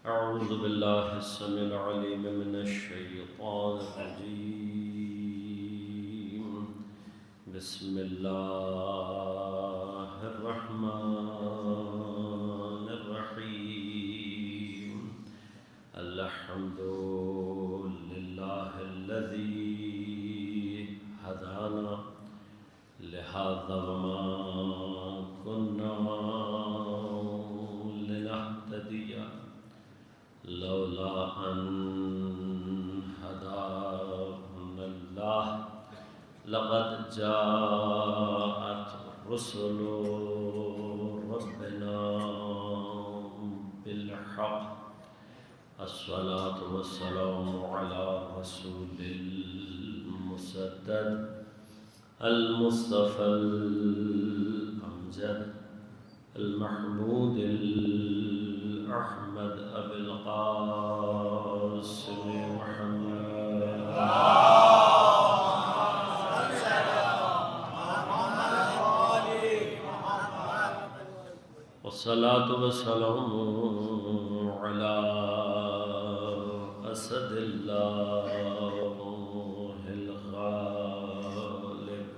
أعوذ بالله السميع العليم من الشيطان الرجيم. بسم الله الرحمن الرحيم. الحمد لله الذي هدانا لهذا وما كنا لنهتدي لولا أن هدانا الله لقد جاءت رسل ربنا بالحق. الصلاة والسلام على رسول المسدد المصطفى الأمجد المحمود الأحمد أبي القاسم محمد والصلاة والسلام على أسد الله الغالب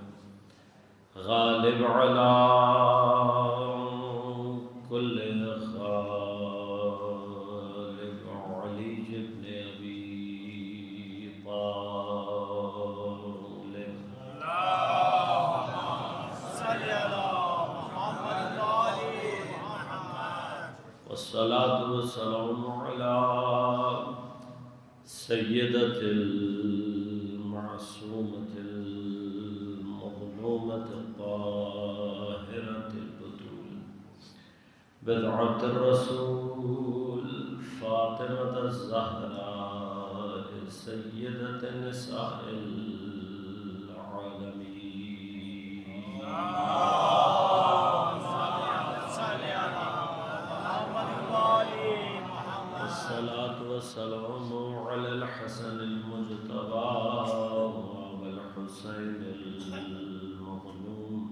غالب على كل غالب علي بن أبي طالب. والصلاة والسلام على سيدة المعصومة المظلومة الطاهرة البتول بضعة الرسول فاطمة الزهراء سيدة نساء العالمين. والصلاة والسلام على الحسن المجتبى والحسين المظلوم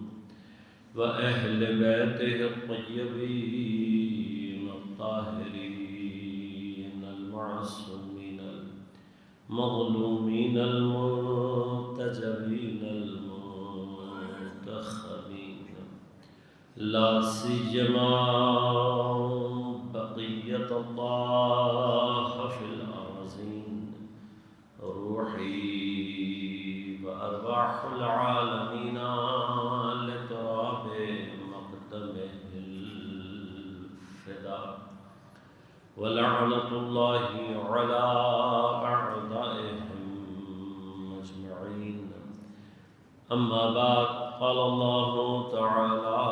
وأهل بيته الطيبين الطاهرين المعصومين المظلومين المنتجبين المنتخبين لا سيما بقية الله في الأرضين روحي وأرواح العالمين لتراب مقدمه الفداء. ولعنة الله على أعدائهم أجمعين. أما بعد، قال الله تعالى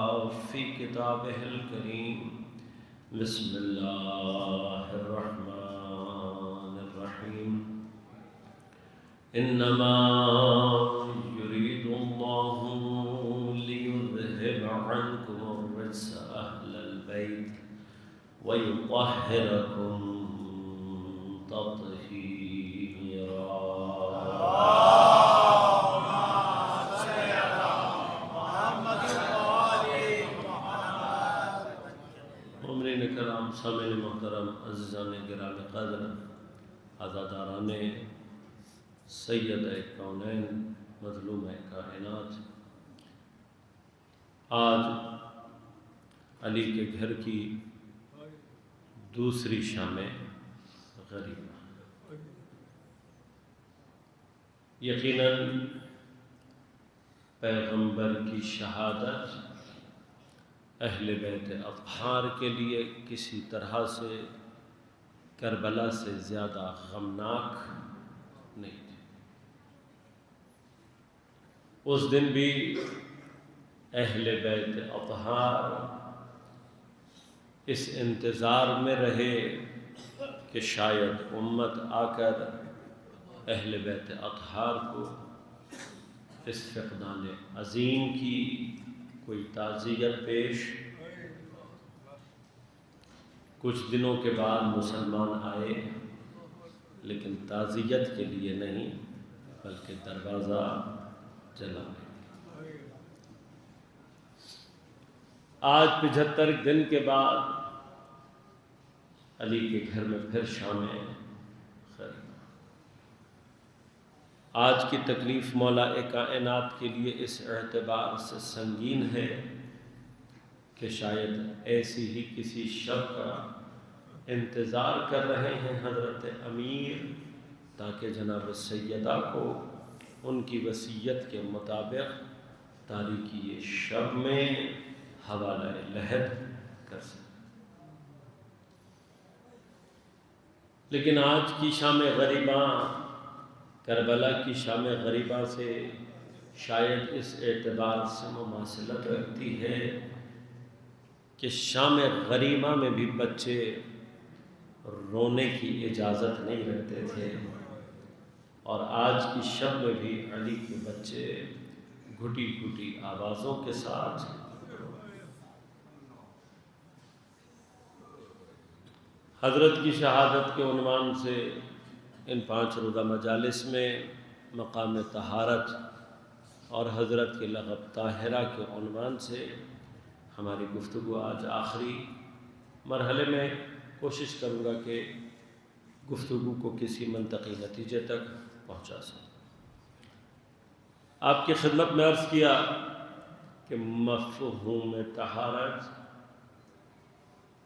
في كتابه الكريم: بسم الله الرحمن الرحيم. إنما يريد الله ليذهب عنكم الرجس أهل البيت ويطهركم تطهيرا. سامعین محترم، عزیزان گرام قدر، عزاداران سید کونین، مظلوم کائنات، آج علی کے گھر کی دوسری شام غریبہ. یقیناً پیغمبر کی شہادت اہل بیت اطہار کے لیے کسی طرح سے کربلا سے زیادہ غمناک نہیں تھی. اس دن بھی اہل بیت اطہار اس انتظار میں رہے کہ شاید امت آ کر اہل بیت اطہار کو اس فقدان عظیم کی کوئی تعزیت پیش. کچھ دنوں کے بعد مسلمان آئے، لیکن تعزیت کے لیے نہیں بلکہ دروازہ جلا. آج 75 دن کے بعد علی کے گھر میں پھر شام خیر۔ آج کی تکلیف مولا کائنات کے لیے اس اعتبار سے سنگین ہے کہ شاید ایسی ہی کسی شب کا انتظار کر رہے ہیں حضرت امیر، تاکہ جناب سیدہ کو ان کی وصیت کے مطابق تاریکی شب میں حوالہ لحد کر سکیں۔ لیکن آج کی شام غریباں کربلا کی شام غریباں سے شاید اس اعتبار سے مماثلت رکھتی ہے کہ شام غریباں میں بھی بچے رونے کی اجازت نہیں رکھتے تھے، اور آج کی شب میں بھی علی کے بچے گھٹی گھٹی آوازوں کے ساتھ حضرت کی شہادت کے عنوان سے ان 5 روزہ مجالس میں مقام طہارت اور حضرت کے لقب طاہرہ کے عنوان سے ہماری گفتگو آج آخری مرحلے میں کوشش کروں گا کہ گفتگو کو کسی منطقی نتیجے تک پہنچا سکوں۔ آپ کی خدمت میں عرض کیا کہ مفہوم طہارت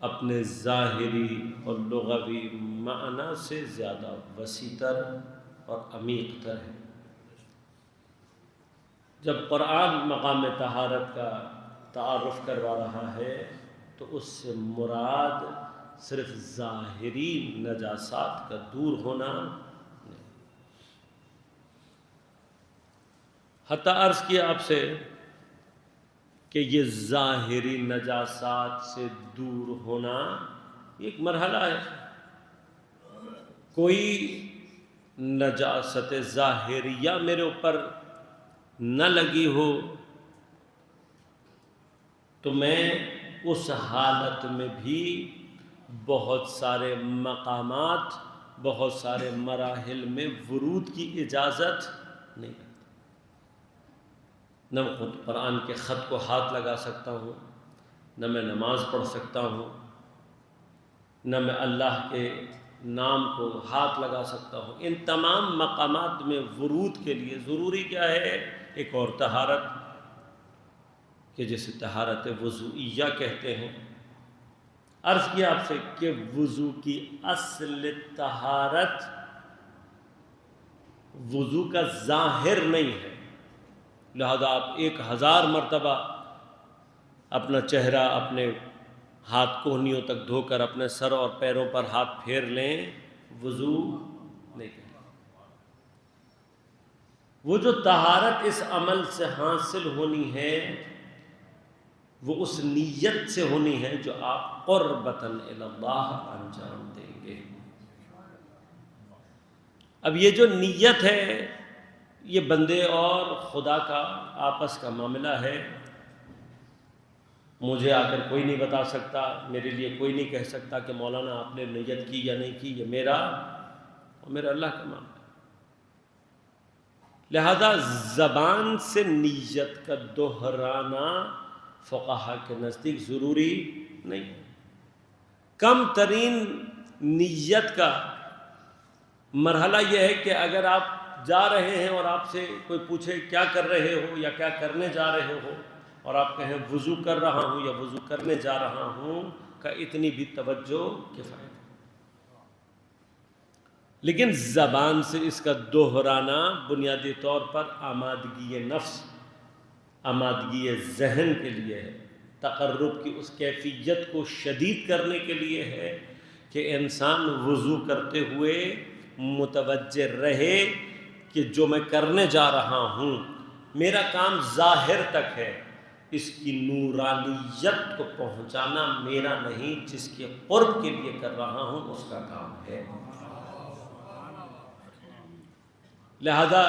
اپنے ظاہری اور لغوی معنی سے زیادہ وسیع تر اور عمیق تر ہے۔ جب قرآن مقام طہارت کا تعارف کروا رہا ہے تو اس سے مراد صرف ظاہری نجاسات کا دور ہونا نہیں۔ حتیٰ عرض کیا آپ سے کہ یہ ظاہری نجاسات سے دور ہونا ایک مرحلہ ہے۔ کوئی نجاست ظاہریہ میرے اوپر نہ لگی ہو تو میں اس حالت میں بھی بہت سارے مقامات، بہت سارے مراحل میں ورود کی اجازت نہیں رکھتا۔ نہ میں خود قرآن کے خط کو ہاتھ لگا سکتا ہوں، نہ میں نماز پڑھ سکتا ہوں، نہ میں اللہ کے نام کو ہاتھ لگا سکتا ہوں۔ ان تمام مقامات میں ورود کے لیے ضروری کیا ہے؟ ایک اور طہارت کہ جسے طہارت وضوئیہ کہتے ہیں۔ عرض کیا آپ سے کہ وضو کی اصل طہارت وضو کا ظاہر نہیں ہے، لہذا آپ 1000 مرتبہ اپنا چہرہ اپنے ہاتھ کوہنیوں تک دھو کر اپنے سر اور پیروں پر ہاتھ پھیر لیں، وضو نہیں کریں۔ وہ جو طہارت اس عمل سے حاصل ہونی ہے وہ اس نیت سے ہونی ہے جو آپ قربتاً الی اللہ انجام دیں گے۔ اب یہ جو نیت ہے یہ بندے اور خدا کا آپس کا معاملہ ہے۔ مجھے آ کر کوئی نہیں بتا سکتا، میرے لیے کوئی نہیں کہہ سکتا کہ مولانا آپ نے نیت کی یا نہیں کی، یہ میرا اور میرا اللہ کا معاملہ ہے۔ لہذا زبان سے نیت کا دہرانا فقہا کے نزدیک ضروری نہیں ہے۔ کم ترین نیت کا مرحلہ یہ ہے کہ اگر آپ جا رہے ہیں اور آپ سے کوئی پوچھے کیا کر رہے ہو یا کیا کرنے جا رہے ہو، اور آپ کہیں وضو کر رہا ہوں یا وضو کرنے جا رہا ہوں، کا اتنی بھی توجہ کفایت ہے۔ لیکن زبان سے اس کا دہرانا بنیادی طور پر آمادگی نفس، آمادگی ذہن کے لیے ہے، تقرب کی اس کیفیت کو شدید کرنے کے لیے ہے کہ انسان وضو کرتے ہوئے متوجہ رہے کہ جو میں کرنے جا رہا ہوں میرا کام ظاہر تک ہے، اس کی نورانیت کو پہنچانا میرا نہیں، جس کے قرب کے لیے کر رہا ہوں اس کا کام ہے۔ لہذا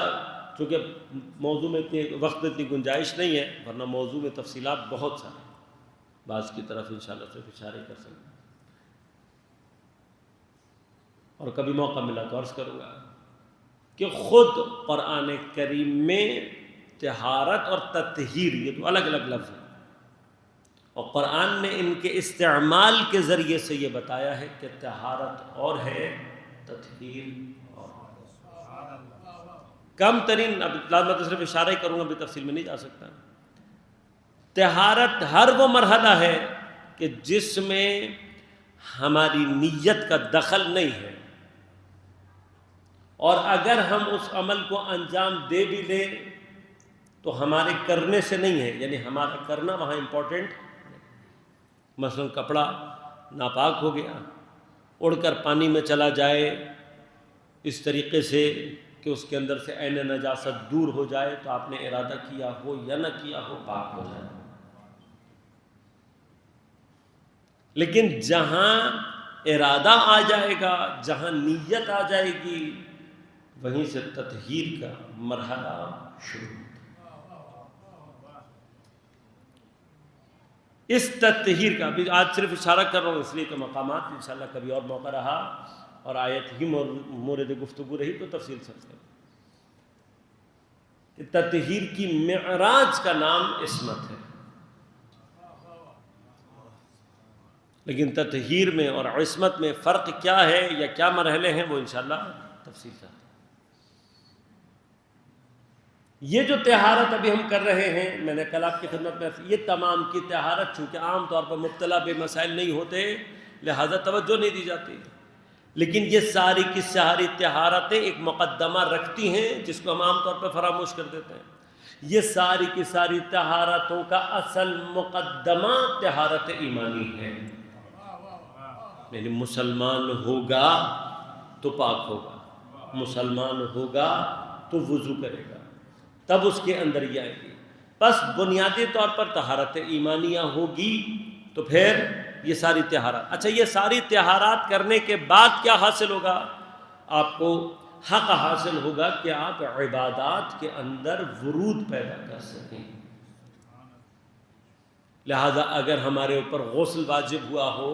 چونکہ موضوع میں وقت اتنی گنجائش نہیں ہے، ورنہ موضوع میں تفصیلات بہت سارے، بعض کی طرف انشاءاللہ صرف اشارے کر سکتے ہیں، اور کبھی موقع ملا تو عرض کروں گا کہ خود قرآن کریم میں طہارت اور تطہیر یہ تو الگ الگ لفظ ہیں، اور قرآن نے ان کے استعمال کے ذریعے سے یہ بتایا ہے کہ طہارت اور ہے، تطہیر اور کم ترین، اب میں تو صرف اشارہ ہی کروں گا، بھی تفصیل میں نہیں جا سکتا۔ طہارت ہر وہ مرحلہ ہے کہ جس میں ہماری نیت کا دخل نہیں ہے، اور اگر ہم اس عمل کو انجام دے بھی لیں تو ہمارے کرنے سے نہیں ہے، یعنی ہمارا کرنا وہاں امپورٹنٹ۔ مثلا کپڑا ناپاک ہو گیا، اڑ کر پانی میں چلا جائے اس طریقے سے کہ اس کے اندر سے عین نجاست دور ہو جائے، تو آپ نے ارادہ کیا ہو یا نہ کیا ہو، پاک ہو جائے۔ لیکن جہاں ارادہ آ جائے گا، جہاں نیت آ جائے گی، وہیں سے تطہیر کا مرحلہ شروع۔ اس تطہیر کا بھی آج صرف اشارہ کر رہا ہوں اس لیے کہ مقامات انشاءاللہ کبھی اور موقع رہا اور آیت ہی مورد گفتگو رہی تو تفصیل سمجھیں کہ تطہیر کی معراج کا نام عصمت ہے، لیکن تطہیر میں اور عصمت میں فرق کیا ہے یا کیا مرحلے ہیں وہ انشاءاللہ تفصیل سے۔ یہ جو طہارت ابھی ہم کر رہے ہیں، میں نے کل آپ کی خدمت میں یہ تمام کی طہارت، چونکہ عام طور پر مبتلا بے مسائل نہیں ہوتے لہذا توجہ نہیں دی جاتی، لیکن یہ ساری کی ساری طہارتیں ایک مقدمہ رکھتی ہیں جس کو ہم عام طور پر فراموش کر دیتے ہیں۔ یہ ساری کی ساری طہارتوں کا اصل مقدمہ طہارت ایمانی ہے، یعنی مسلمان ہوگا تو پاک ہوگا، مسلمان ہوگا تو وضو کرے گا، تب اس کے اندر یہ آئے گی۔ پس بنیادی طور پر طہارت ایمانیہ ہوگی تو پھر یہ ساری طہارات۔ اچھا، یہ ساری طہارات کرنے کے بعد کیا حاصل ہوگا؟ آپ کو حق حاصل ہوگا کہ آپ عبادات کے اندر ورود پیدا کر سکیں۔ لہذا اگر ہمارے اوپر غسل واجب ہوا ہو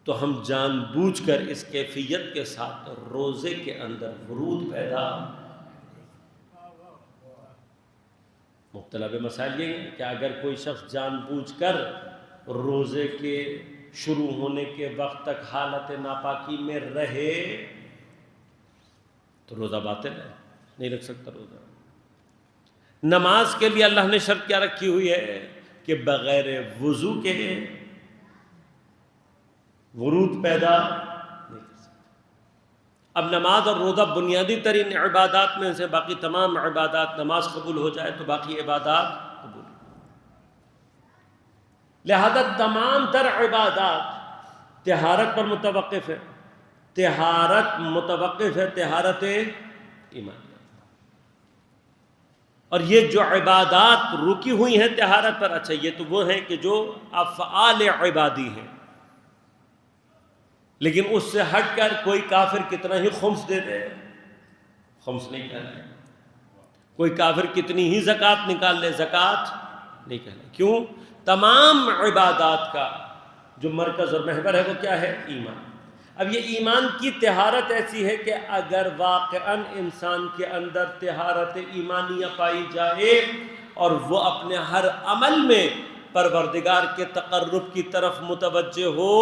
تو ہم جان بوجھ کر اس کیفیت کے ساتھ روزے کے اندر ورود پیدا۔ مبتلا بے مسائل یہ ہے کہ اگر کوئی شخص جان بوجھ کر روزے کے شروع ہونے کے وقت تک حالت ناپاکی میں رہے تو روزہ باطل ہے، نہیں رکھ سکتا روزہ۔ نماز کے لیے اللہ نے شرط کیا رکھی ہوئی ہے کہ بغیر وضو کے ورود پیدا نہیں کر سکتا۔ اب نماز اور روزہ بنیادی ترین عبادات میں سے، باقی تمام عبادات، نماز قبول ہو جائے تو باقی عبادات قبول۔ لہذا تمام تر عبادات طہارت پر متوقف ہے، طہارت متوقف ہے طہارت ایمانیہ۔ اور یہ جو عبادات رکی ہوئی ہیں طہارت پر، اچھا یہ تو وہ ہیں کہ جو افعال عبادی ہیں، لیکن اس سے ہٹ کر کوئی کافر کتنا ہی خمس دے دے، خمس نہیں کہلائے، کوئی کافر کتنی ہی زکوٰۃ نکال لے، زکوٰۃ نہیں کہلائے۔ کیوں؟ تمام عبادات کا جو مرکز اور محور ہے وہ کیا ہے؟ ایمان۔ اب یہ ایمان کی طہارت ایسی ہے کہ اگر واقعاً انسان کے اندر طہارت ایمانیہ پائی جائے اور وہ اپنے ہر عمل میں پروردگار کے تقرب کی طرف متوجہ ہو،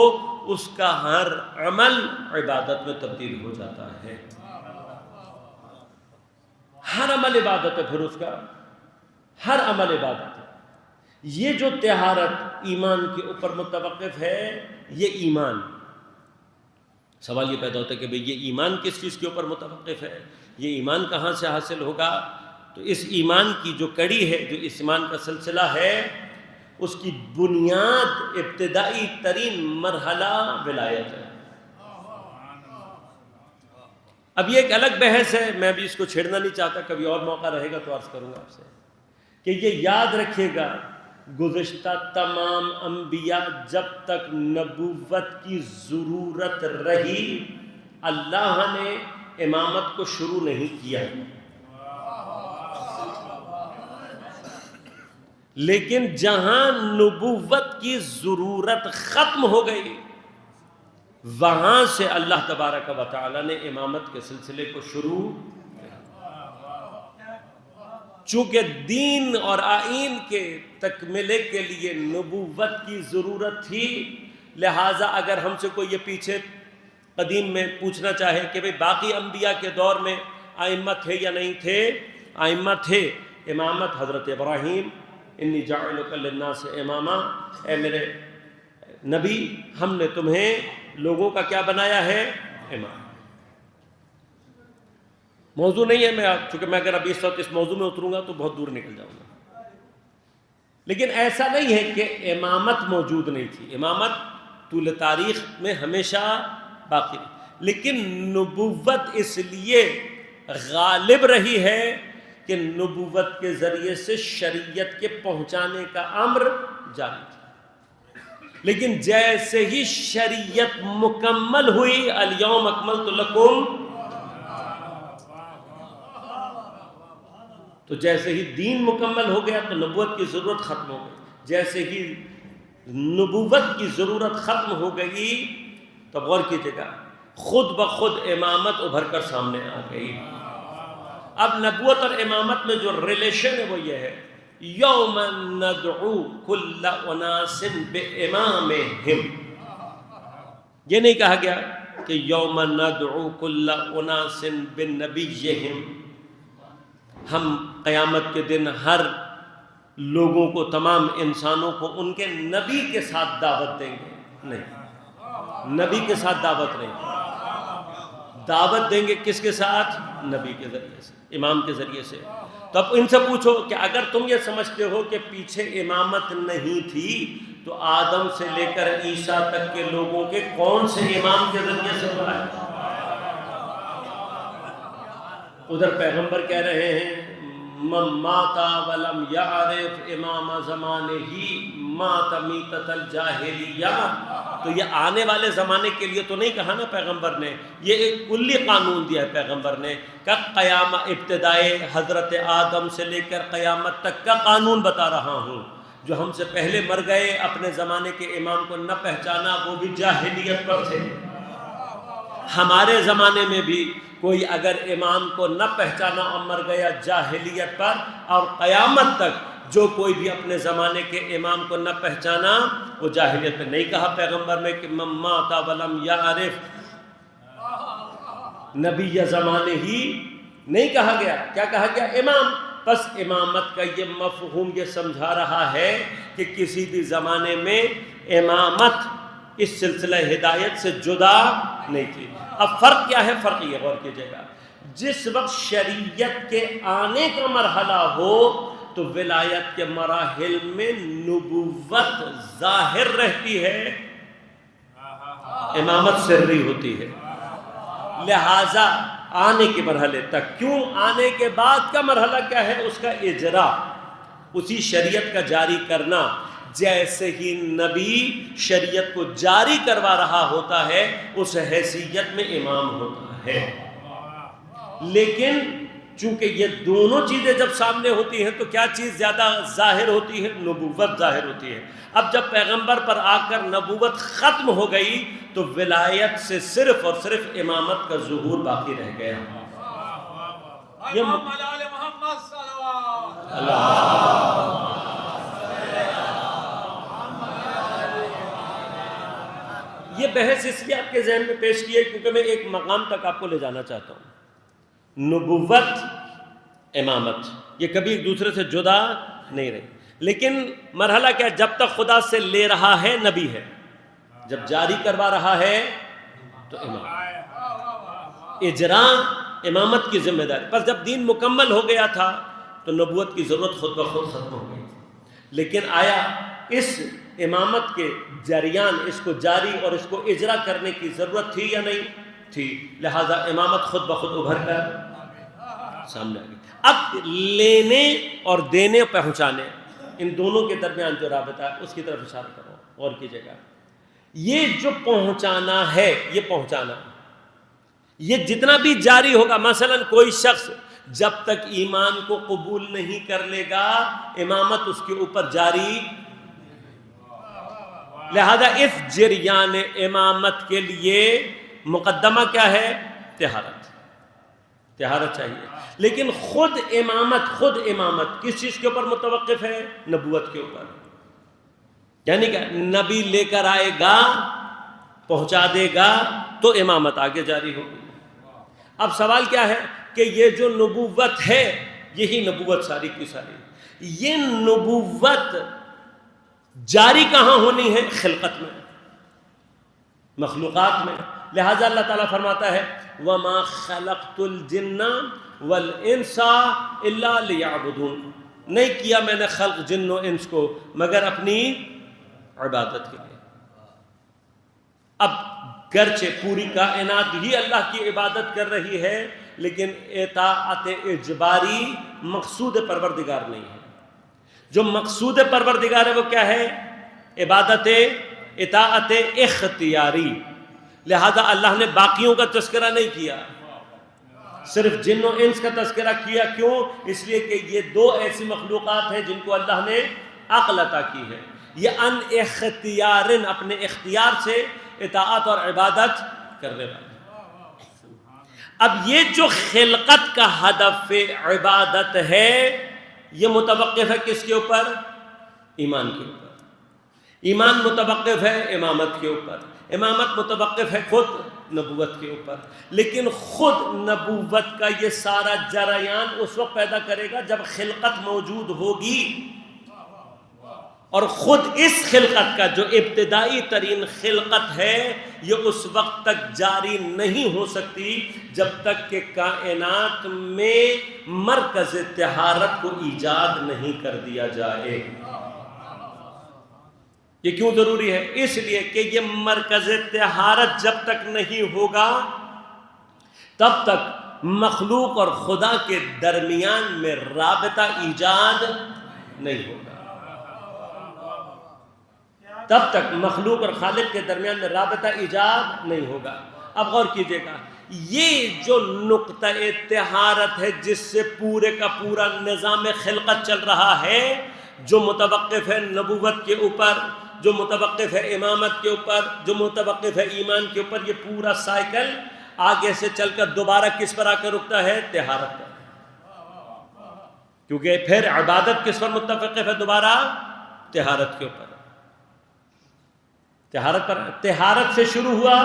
اس کا ہر عمل عبادت میں تبدیل ہو جاتا ہے۔ ہر عمل عبادت ہے، پھر اس کا ہر عمل عبادت ہے۔ یہ جو طہارت ایمان کے اوپر متوقف ہے، یہ ایمان، سوال یہ پیدا ہوتا ہے کہ بھئی یہ ایمان کس چیز کے اوپر متوقف ہے، یہ ایمان کہاں سے حاصل ہوگا؟ تو اس ایمان کی جو کڑی ہے، جو اس ایمان کا سلسلہ ہے، اس کی بنیاد ابتدائی ترین مرحلہ ولایت ہے۔ اب یہ ایک الگ بحث ہے، میں بھی اس کو چھیڑنا نہیں چاہتا، کبھی اور موقع رہے گا تو عرض کروں گا آپ سے کہ یہ یاد رکھیے گا، گزشتہ تمام انبیاء جب تک نبوت کی ضرورت رہی، اللہ نے امامت کو شروع نہیں کیا، لیکن جہاں نبوت کی ضرورت ختم ہو گئی وہاں سے اللہ تبارک و تعالی نے امامت کے سلسلے کو شروع، چونکہ دین اور آئین کے تکملے کے لیے نبوت کی ضرورت تھی، لہٰذا اگر ہم سے کوئی یہ پیچھے قدیم میں پوچھنا چاہے کہ بھئی باقی انبیاء کے دور میں ائمہ تھے یا نہیں تھے، ائمہ تھے۔ امامت حضرت ابراہیم، انی جاعلک للناس اماما، اے میرے نبی ہم نے تمہیں لوگوں کا کیا بنایا ہے؟ امام۔ موضوع نہیں ہے، چونکہ میں اگر ابھی اس وقت اس موضوع میں اتروں گا تو بہت دور نکل جاؤں گا، لیکن ایسا نہیں ہے کہ امامت موجود نہیں تھی، امامت طول تاریخ میں ہمیشہ باقی، لیکن نبوت اس لیے غالب رہی ہے کہ نبوت کے ذریعے سے شریعت کے پہنچانے کا امر جاری تھا، لیکن جیسے ہی شریعت مکمل ہوئی، الیوم اکملت لکم، تو جیسے ہی دین مکمل ہو گیا تو نبوت کی ضرورت ختم ہو گئی، جیسے ہی نبوت کی ضرورت ختم ہو گئی تو غور کیجیے گا خود بخود امامت ابھر کر سامنے آ گئی۔ اب نبوت اور امامت میں جو ریلیشن ہے وہ یہ ہے، یوم ندعو کل اناس بامامہم، یہ نہیں کہا گیا کہ یوم ندعو کل اناس بنبیہم، ہم قیامت کے دن ہر لوگوں کو، تمام انسانوں کو ان کے نبی کے ساتھ دعوت دیں گے، نہیں، نبی کے ساتھ دعوت نہیں، دعوت دیں گے کس کے ساتھ؟ نبی کے ذریعے سے، امام کے ذریعے سے۔ تو اب ان سے پوچھو کہ اگر تم یہ سمجھتے ہو کہ پیچھے امامت نہیں تھی تو آدم سے لے کر عیسیٰ تک کے لوگوں کے کون سے امام کے ذریعے سے بلائے؟ ادھر پیغمبر کہہ رہے ہیں من مات ولم یعرف امام زمانہ مات میتۃ الجاہلیہ، تو یہ آنے والے زمانے کے لیے تو نہیں کہا نا پیغمبر نے، یہ ایک کلی قانون دیا ہے پیغمبر نے کہ قیامت، ابتدائے حضرت آدم سے لے کر قیامت تک کا قانون بتا رہا ہوں، جو ہم سے پہلے مر گئے اپنے زمانے کے امام کو نہ پہچانا، وہ بھی جاہلیت پر تھے۔ ہمارے زمانے میں بھی کوئی اگر امام کو نہ پہچانا اور مر گیا جاہلیت پر، اور قیامت تک جو کوئی بھی اپنے زمانے کے امام کو نہ پہچانا وہ جاہلیت پہ۔ نہیں کہا پیغمبر میں کہ من مات ولم یعرف نبی زمانے ہی، نہیں کہا گیا، کیا کہا گیا؟ امام۔ پس امامت کا یہ مفہوم یہ سمجھا رہا ہے کہ کسی بھی زمانے میں امامت اس سلسلہ ہدایت سے جدا نہیں تھی۔ اب فرق کیا ہے؟ فرق یہ غور کیجیے گا، جس وقت شریعت کے آنے کا مرحلہ ہو تو ولایت کے مراحل میں نبوت ظاہر رہتی ہے، امامت سری ہوتی ہے۔ لہٰذا آنے کے مرحلے تک، کیوں آنے کے بعد کا مرحلہ کیا ہے؟ اس کا اجرا، اسی شریعت کا جاری کرنا۔ جیسے ہی نبی شریعت کو جاری کروا رہا ہوتا ہے اس حیثیت میں امام ہوتا ہے، لیکن چونکہ یہ دونوں چیزیں جب سامنے ہوتی ہیں تو کیا چیز زیادہ ظاہر ہوتی ہے؟ نبوت ظاہر ہوتی ہے۔ اب جب پیغمبر پر آ کر نبوت ختم ہو گئی تو ولایت سے صرف اور صرف امامت کا ظہور باقی رہ گیا۔ یہ بحث اس لیے آپ کے ذہن میں پیش کی ہے کیونکہ میں ایک مقام تک آپ کو لے جانا چاہتا ہوں۔ نبوت، امامت، یہ کبھی ایک دوسرے سے جدا نہیں رہی، لیکن مرحلہ کیا؟ جب تک خدا سے لے رہا ہے نبی ہے، جب جاری کروا رہا ہے تو امام، اجرا امامت کی ذمہ داری۔ پر جب دین مکمل ہو گیا تھا تو نبوت کی ضرورت خود بخود ختم ہو گئی تھی، لیکن آیا اس امامت کے جریان، اس کو جاری اور اس کو اجرا کرنے کی ضرورت تھی یا نہیں تھی؟ لہذا امامت خود بخود ابھر کر سامنے آ گئی۔ اب لینے اور دینے، پہنچانے، ان دونوں کے درمیان جو رابطہ ہے اس کی طرف اشارہ کرو، غور کیجیے گا۔ یہ جو پہنچانا ہے، یہ پہنچانا، یہ جتنا بھی جاری ہوگا، مثلا کوئی شخص جب تک ایمان کو قبول نہیں کر لے گا امامت اس کے اوپر جاری، لہذا اس جریان امامت کے لیے مقدمہ کیا ہے؟ طہارت۔ طہارت چاہیے. لیکن خود امامت کس چیز کے اوپر متوقف ہے؟ نبوت کے اوپر. یعنی کہ نبی لے کر آئے گا، پہنچا دے گا تو امامت آگے جاری ہوگی. اب سوال کیا ہے کہ یہ جو نبوت ہے، یہی نبوت ساری کی ساری، یہ نبوت جاری کہاں ہونی ہے؟ خلقت میں، مخلوقات میں. لہذا اللہ تعالیٰ فرماتا ہے وَمَا خَلَقْتُ الْجِنَّ وَالْإِنسَ إِلَّا لِيَعْبُدُونَ. نہیں کیا میں نے خلق جن و انس کو مگر اپنی عبادت کے لیے. اب گرچہ پوری کائنات ہی اللہ کی عبادت کر رہی ہے، لیکن اطاعت اجباری مقصود پروردگار نہیں ہے. جو مقصود پروردگار ہے وہ کیا ہے؟ عبادت اطاعت اختیاری. لہذا اللہ نے باقیوں کا تذکرہ نہیں کیا، صرف جن و انس کا تذکرہ کیا. کیوں؟ اس لیے کہ یہ دو ایسی مخلوقات ہیں جن کو اللہ نے عقل عطا کی ہے. یہ ان اختیارن اپنے اختیار سے اطاعت اور عبادت کرنے والے. اب یہ جو خلقت کا ہدف عبادت ہے، یہ متوقف ہے کس کے اوپر؟ ایمان کے اوپر. ایمان متوقف ہے امامت کے اوپر. امامت متوقف ہے خود نبوت کے اوپر. لیکن خود نبوت کا یہ سارا جریان اس وقت پیدا کرے گا جب خلقت موجود ہوگی، اور خود اس خلقت کا جو ابتدائی ترین خلقت ہے یہ اس وقت تک جاری نہیں ہو سکتی جب تک کہ کائنات میں مرکز طہارت کو ایجاد نہیں کر دیا جائے. یہ کیوں ضروری ہے؟ اس لیے کہ یہ مرکز طہارت جب تک نہیں ہوگا تب تک مخلوق اور خدا کے درمیان میں رابطہ ایجاد نہیں ہوگا. تب تک مخلوق اور خالق کے درمیان میں رابطہ ایجاد نہیں ہوگا. اب غور کیجئے گا، یہ جو نقطہ طہارت ہے جس سے پورے کا پورا نظام خلقت چل رہا ہے، جو متوقف ہے نبوت کے اوپر، جو متوقف ہے امامت کے اوپر، جو متوقف ہے ایمان کے اوپر، یہ پورا سائیکل آگے سے چل کر دوبارہ کس پر آ کر رکتا ہے؟ طہارت پر. کیونکہ پھر عبادت کس پر متوقف ہے دوبارہ؟ طہارت کے اوپر. طہارت سے شروع ہوا،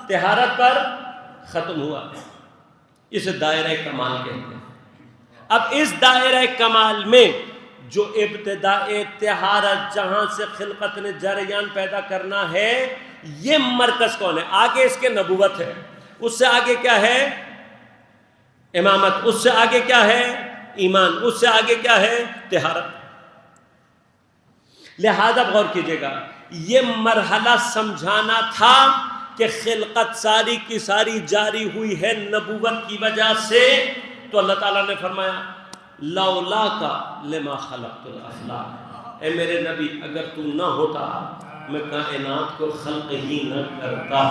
طہارت پر ختم ہوا. اسے دائرہ کمال کہتے ہیں. اب اس دائرہ کمال میں جو ابتداء طہارت جہاں سے خلقت نے جریان پیدا کرنا ہے، یہ مرکز کون ہے؟ آگے اس کے نبوت ہے، اس سے آگے کیا ہے؟ امامت، اس سے آگے کیا ہے؟ ایمان، اس سے آگے کیا ہے؟ طہارت. لہذا غور کیجئے گا، یہ مرحلہ سمجھانا تھا کہ خلقت ساری کی ساری جاری ہوئی ہے نبوت کی وجہ سے، تو اللہ تعالیٰ نے فرمایا لولا کا لما خلقت الافلاک. اے میرے نبی، اگر تو نہ ہوتا میں کائنات کو خلق ہی نہ کرتا.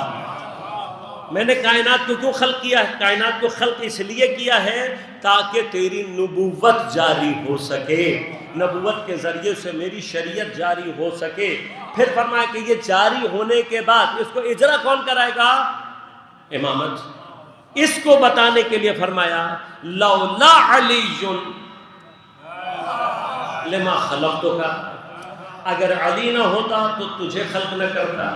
میں نے کائنات کو کیوں خلق کیا ہے؟ کائنات کو خلق اس لیے کیا ہے تاکہ تیری نبوت جاری ہو سکے، نبوت کے ذریعے سے میری شریعت جاری ہو سکے. پھر فرمایا کہ یہ جاری ہونے کے بعد اس کو اجرا کون کرائے گا؟ امامت. اس کو بتانے کے لیے فرمایا لولا علی لما خلقتک. اگر علی نہ ہوتا تو تجھے خلق نہ کرتا.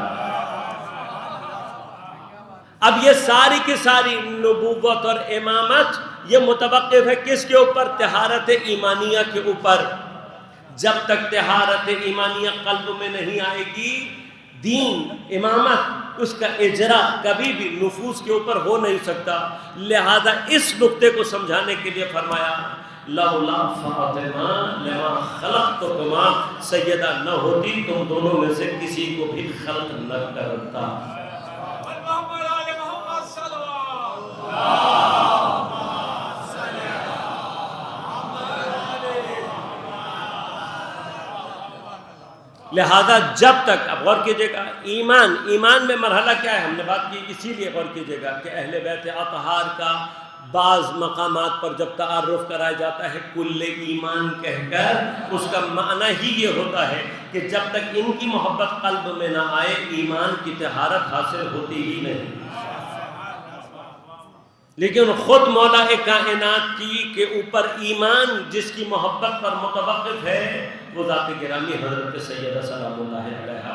اب یہ ساری کی ساری نبوت اور امامت یہ متوقف ہے کس کے اوپر؟ طہارت ایمانیہ کے اوپر. جب تک طہارت ایمانیہ قلب میں نہیں آئے گی، دین، امامت، اس کا اجرا کبھی بھی نفوس کے اوپر ہو نہیں سکتا. لہذا اس نقطے کو سمجھانے کے لیے فرمایا لولا فاطمہ لما خلقتکما. سیدہ نہ ہوتی تم دونوں میں سے کسی کو بھی خلق نہ کرتا. لہذا جب تک، اب غور کیجئے گا، ایمان میں مرحلہ کیا ہے؟ ہم نے بات کی، اسی لیے غور کیجئے گا کہ اہل بیت اطہار کا بعض مقامات پر جب تعارف کرایا جاتا ہے کل ایمان کہہ کر، اس کا معنی ہی یہ ہوتا ہے کہ جب تک ان کی محبت قلب میں نہ آئے ایمان کی طہارت حاصل ہوتی ہی نہیں. لیکن خود مولا کائنات کی کے اوپر ایمان جس کی محبت پر متوقف ہے وہ ذات گرامی حضرت سیدہ سلام اللہ علیہا۔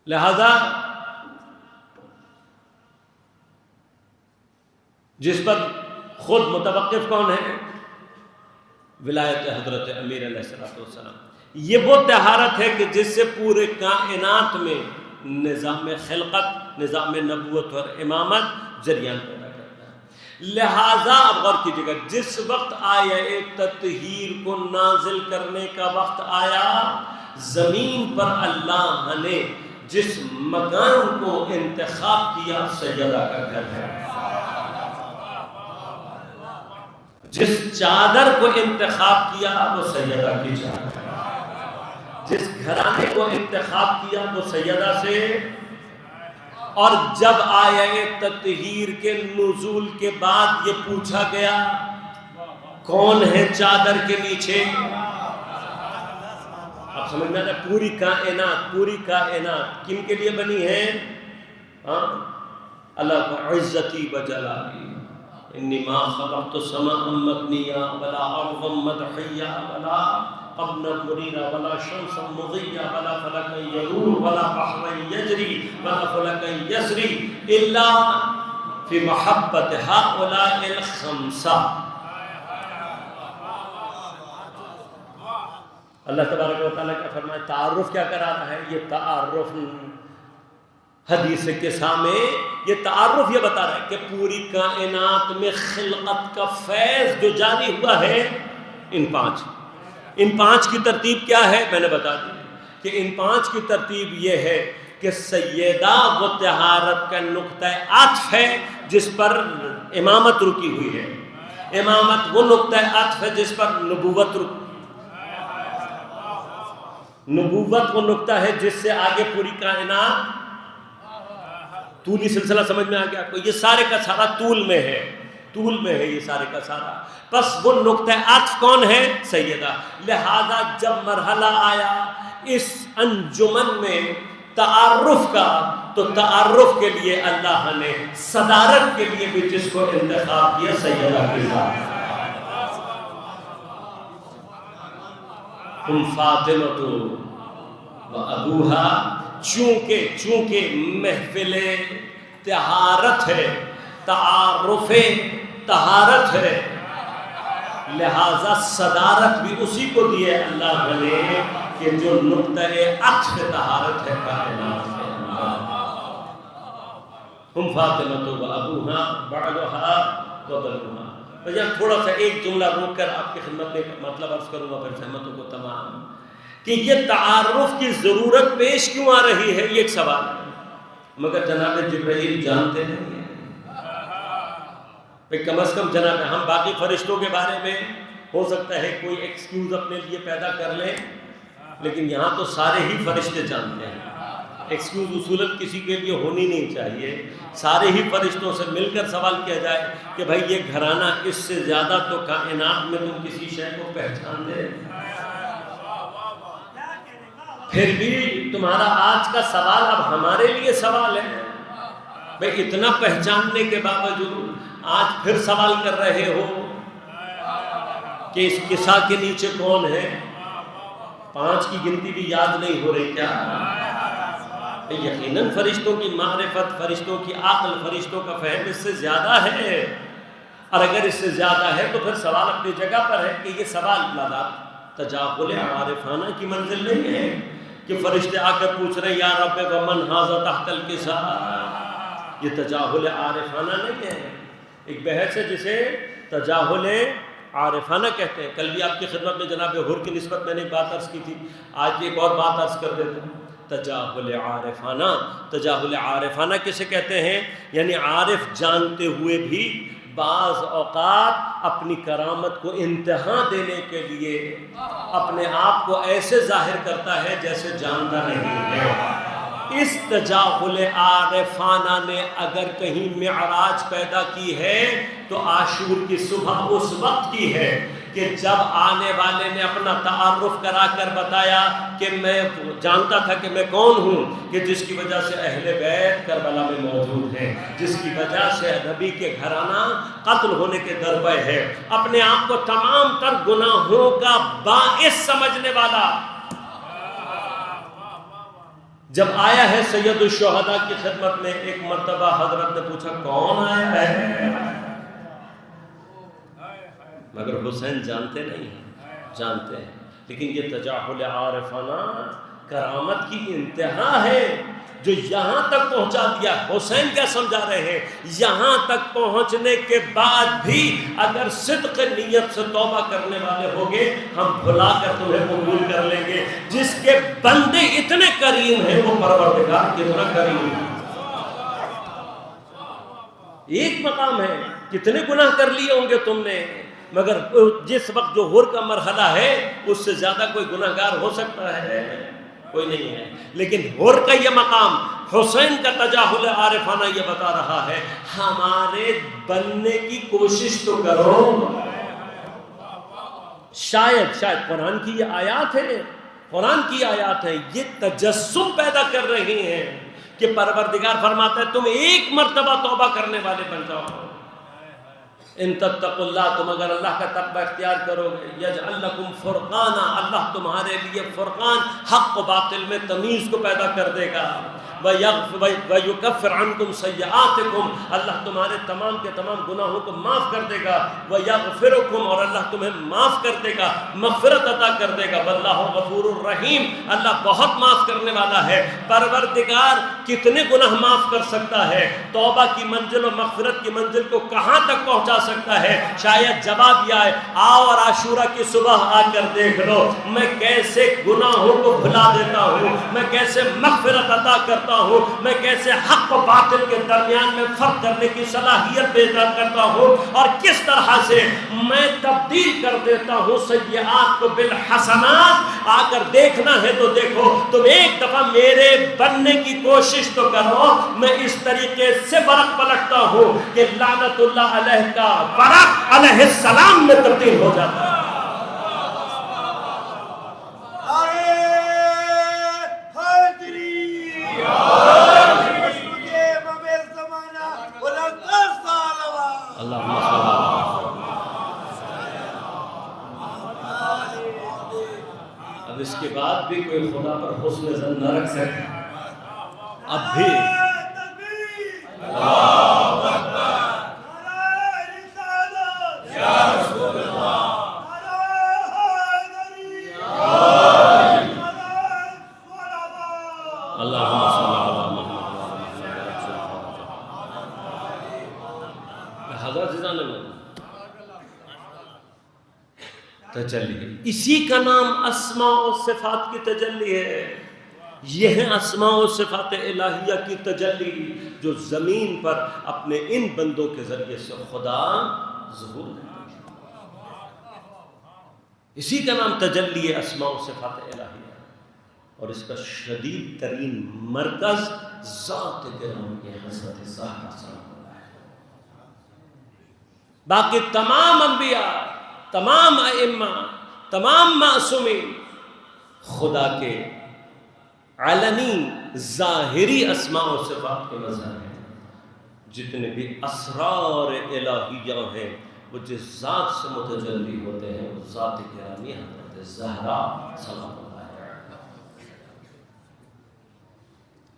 لہذا جس پر خود متوقف کون ہے؟ ولایت حضرت امیر علیہ السلام۔ یہ وہ طہارت ہے کہ جس سے پورے کائنات میں نظام خلقت، نظام نبوت اور امامت جریان پیدا کرتا ہے۔ لہذا اب غور کیجیے گا، جس وقت آیا تطہیر کو نازل کرنے کا وقت آیا، زمین پر اللہ نے جس مکان کو انتخاب کیا سیدہ کا گھر ہے، جس چادر کو انتخاب کیا وہ سیدہ کی چادر ہے، جس گھرانے کو انتخاب کیا وہ سیدہ سے۔ اور جب آیہ تطہیر کے نزول کے بعد یہ پوچھا گیا کون ہے چادر کے نیچے، اب سمجھ میں آتا ہے پوری کائنات کن کے لیے بنی ہے؟ اللہ کو عزتی و جلالی، انی ما خلقت سماء مبنیہ ولا ارضا مدحیہ ولا قبنا منیرا ولا شمسا مضیہ ولا فلکا یدور ولا بحرا یجری ولا فلکا یسری الا فی محبت هؤلاء الخمسہ۔ اللہ تبارک و تعالیٰ کیا فرمائے؟ تعارف کیا کرا رہا ہے؟ یہ تعارف حدیث کے سامنے یہ تعارف یہ بتا رہا ہے کہ پوری کائنات میں خلقت کا فیض جو جاری ہوا ہے ان پانچ کی ترتیب کیا ہے میں نے بتا دی کہ ان پانچ کی ترتیب یہ ہے کہ سیدہ وہ طہارت کا نقطہ عطف ہے جس پر امامت رکی ہوئی ہے، امامت وہ نقطہ عطف ہے جس پر نبوت وہ نقطہ ہے جس سے آگے پوری کائنات، طولی سلسلہ سمجھ میں آ گیا آپ کو؟ یہ سارے کا سارا طول میں ہے یہ سارے کا سارا، بس وہ نقطہ عطف کون ہے؟ سیدہ۔ لہذا جب مرحلہ آیا اس انجمن میں تعارف کا، تو تعارف کے لیے اللہ نے صدارت کے لیے بھی جس کو انتخاب کیا سیدہ کی ذات، فاطمہ و ابوہا، چونکہ محفل طہارت ہے، تعارف طہارت ہے، لہذا صدارت بھی اسی کو دی ہے اللہ نے کہ جو نقطہ عطف طہارت ہے کائنات کے اندر۔ ہم فاطمہ و ابوہا بعلھا و بنوہا۔ یہاں تھوڑا سا ایک جملہ روک کر آپ کی خدمت میں مطلب عرض کروں گا پھر سہمتوں کو تمام، کہ یہ تعارف کی ضرورت پیش کیوں آ رہی ہے، یہ ایک سوال ہے، مگر جناب جبرائیل جانتے نہیں ہیں۔ کم از کم جناب ہم باقی فرشتوں کے بارے میں ہو سکتا ہے کوئی ایکسکیوز اپنے لیے پیدا کر لیں، لیکن یہاں تو سارے ہی فرشتے جانتے ہیں، ایکسکیوز اصولاً کسی کے لیے ہونی نہیں چاہیے، سارے ہی فرشتوں سے مل کر سوال کیا جائے کہ بھائی یہ گھرانہ اس سے زیادہ تو کائنات میں تم کسی شے کو پہچان دے، پھر بھی تمہارا آج کا سوال اب ہمارے لیے سوال ہے، بھائی اتنا پہچاننے کے باوجود آج پھر سوال کر رہے ہو کہ اس قصہ کے نیچے کون ہے؟ 5 کی گنتی بھی یاد نہیں ہو رہی کیا؟ یقیناً فرشتوں کی معرفت، فرشتوں کی عقل، فرشتوں کا فہم اس سے زیادہ ہے، اور اگر اس سے زیادہ ہے تو پھر سوال اپنی جگہ پر ہے کہ یہ سوال لازم تجاہل عارفانہ کی منزل نہیں ہے کہ فرشتے آ کر پوچھ رہے ہیں یا رب ومن ھذا تحت القصہ، یہ تجاہل عارفانہ نہیں ہے، ایک بحث ہے جسے تجاہل عارفانہ کہتے ہیں۔ کل بھی آپ کی خدمت میں جناب حر کی نسبت میں نے ایک بات عرض کی تھی، آج ایک اور بات عرض کر دیتا ہوں۔ تجاہل عارفانہ کسے کہتے ہیں؟ یعنی عارف جانتے ہوئے بھی بعض اوقات اپنی کرامت کو انتہا دینے کے لیے اپنے آپ کو ایسے ظاہر کرتا ہے جیسے جانتا نہیں ہے۔ اس تجاہل عارفانہ نے اگر کہیں معراج پیدا کی ہے تو عاشور کی صبح اس وقت کی ہے کہ جب آنے والے نے اپنا تعارف کرا کر بتایا کہ میں جانتا تھا کہ میں کون ہوں، کہ جس کی وجہ سے اہل بیت کربلا میں موجود ہیں، جس کی وجہ سے نبی کے گھرانہ قتل ہونے کے درپے ہے، اپنے آپ کو تمام تر گناہوں کا باعث سمجھنے والا، جب آیا ہے سید الشہداء کی خدمت میں، ایک مرتبہ حضرت نے پوچھا کون آیا ہے؟ مگر حسین جانتے نہیں ہیں، جانتے ہیں، لیکن یہ تجاہل عارفانہ کرامت کی انتہا ہے جو یہاں تک پہنچا دیا۔ حسین کیا سمجھا رہے ہیں؟ یہاں تک پہنچنے کے بعد بھی اگر صدق نیت سے توبہ کرنے والے ہوگے، ہم بھلا کر تمہیں قبول کر لیں گے۔ جس کے بندے اتنے کریم ہیں وہ پروردگار کتنا کریم ہے۔ ایک مقام ہے، کتنے گناہ کر لیے ہوں گے تم نے، مگر جس وقت جو حر کا مرحلہ ہے اس سے زیادہ کوئی گناہ گار ہو سکتا ہے؟ کوئی نہیں ہے۔ لیکن حر کا یہ مقام، حسین کا تجاہل عارفانہ یہ بتا رہا ہے ہمارے بننے کی کوشش تو کرو۔ شاید قرآن کی یہ آیات ہے، قرآن کی آیات ہیں، یہ تجسم پیدا کر رہی ہیں کہ پروردگار فرماتا ہے تم ایک مرتبہ توبہ کرنے والے بن جاؤ۔ ان تتقوا اللہ، تم اگر اللہ کا تقوی اختیار کرو گے، یجعل لکم فرقانا، اللہ تمہارے لیے فرقان، حق و باطل میں تمیز کو پیدا کر دے گا۔ وَيُكَفِّرْ عَنْكُمْ سَيِّئَاتِكُمْ، اللہ تمہارے تمام کے تمام گناہوں کو معاف کر دے گا۔ وَيَغْفِرُكُمْ، اور اللہ تمہیں معاف کر دے گا، مغفرت عطا کر دے گا۔ وَاللَّهُ غَفُورٌ رَحِيمٌ، اللہ بہت معاف کرنے والا ہے۔ پروردگار کتنے گناہ معاف کر سکتا ہے؟ توبہ کی منزل اور مغفرت کی منزل کو کہاں تک پہنچا سکتا ہے؟ شاید جواب یہ آئے آؤ اور عاشورہ کی صبح آ کر دیکھ لو میں کیسے گناہوں کو بھلا دیتا ہوں، میں کیسے مغفرت عطا کرتا ہوں، میں کیسے حق و باطل کے درمیان میں فرق کرنے کی صلاحیت پیدا کرتا ہوں، اور کس طرح سے میں تبدیل کر دیتا ہوں سیئات کو بالحسنات۔ آ کر دیکھنا ہے تو دیکھو، تم ایک دفعہ میرے بننے کی کوشش تو کرو۔ میں اس طریقے سے برق پلٹتا ہوں کہ لعنت اللہ علیہ کا برق علیہ السلام میں تبدیل ہو جاتا ہے۔ اب اس کے بعد بھی کوئی خدا پر حسن ظن نہ رکھ سکتا، اب بھی تجلی ہے، اسی کا نام اسماء و صفات کی تجلی ہے۔ یہ ہے اسماء و صفات الہیہ کی تجلی جو زمین پر اپنے ان بندوں کے ذریعے سے خدا ظہور دیتا ہے۔ اسی کا نام تجلی ہے، اسماء و صفات الہیہ، اور اس کا شدید ترین مرکز ذات گرامی کی حضرت زہرا سلام اللہ ہے۔ باقی تمام انبیاء، تمام ائمہ، تمام معصومین خدا کے علنی ظاہری اسماء و صفات کے مظہر ہیں۔ جتنے بھی اسرار الہیہ ہیں وہ جس ذات سے متجلی ہوتے ہیں، وہ ذات گرامی حضرت زہرا سلام اللہ علیہا۔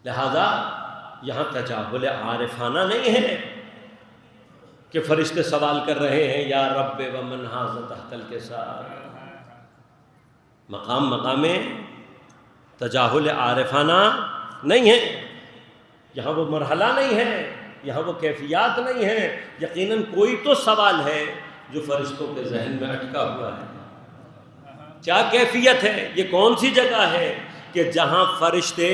لہذا یہاں تجاہل عارفانہ نہیں ہے کہ فرشتے سوال کر رہے ہیں یا رب و من ھذا تحت الکساء۔ مقام تجاہل عارفانہ نہیں ہے، یہاں وہ مرحلہ نہیں ہے، یہاں وہ کیفیات نہیں ہے۔ یقیناً کوئی تو سوال ہے جو فرشتوں کے ذہن میں اٹکا ہوا ہے۔ کیا کیفیت ہے؟ یہ کون سی جگہ ہے کہ جہاں فرشتے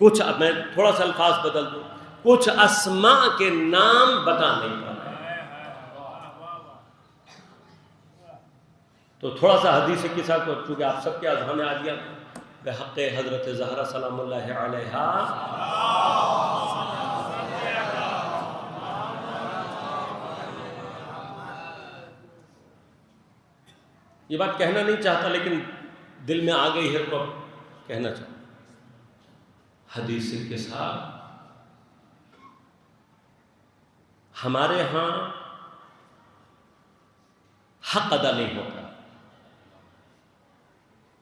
کچھ، میں تھوڑا سا الفاظ بدل دوں، کچھ اسماء کے نام بتا نہیں پا رہے، تو تھوڑا سا حدیث قصہ کو چونکہ آپ سب کے اذہان آ گیا، بحق حضرت زہرا سلام اللہ علیہا یہ بات کہنا نہیں چاہتا لیکن دل میں آ گئی ہے تو اب کہنا چاہتا. حدیث قصہ ہمارے ہاں حق ادا نہیں ہوتا.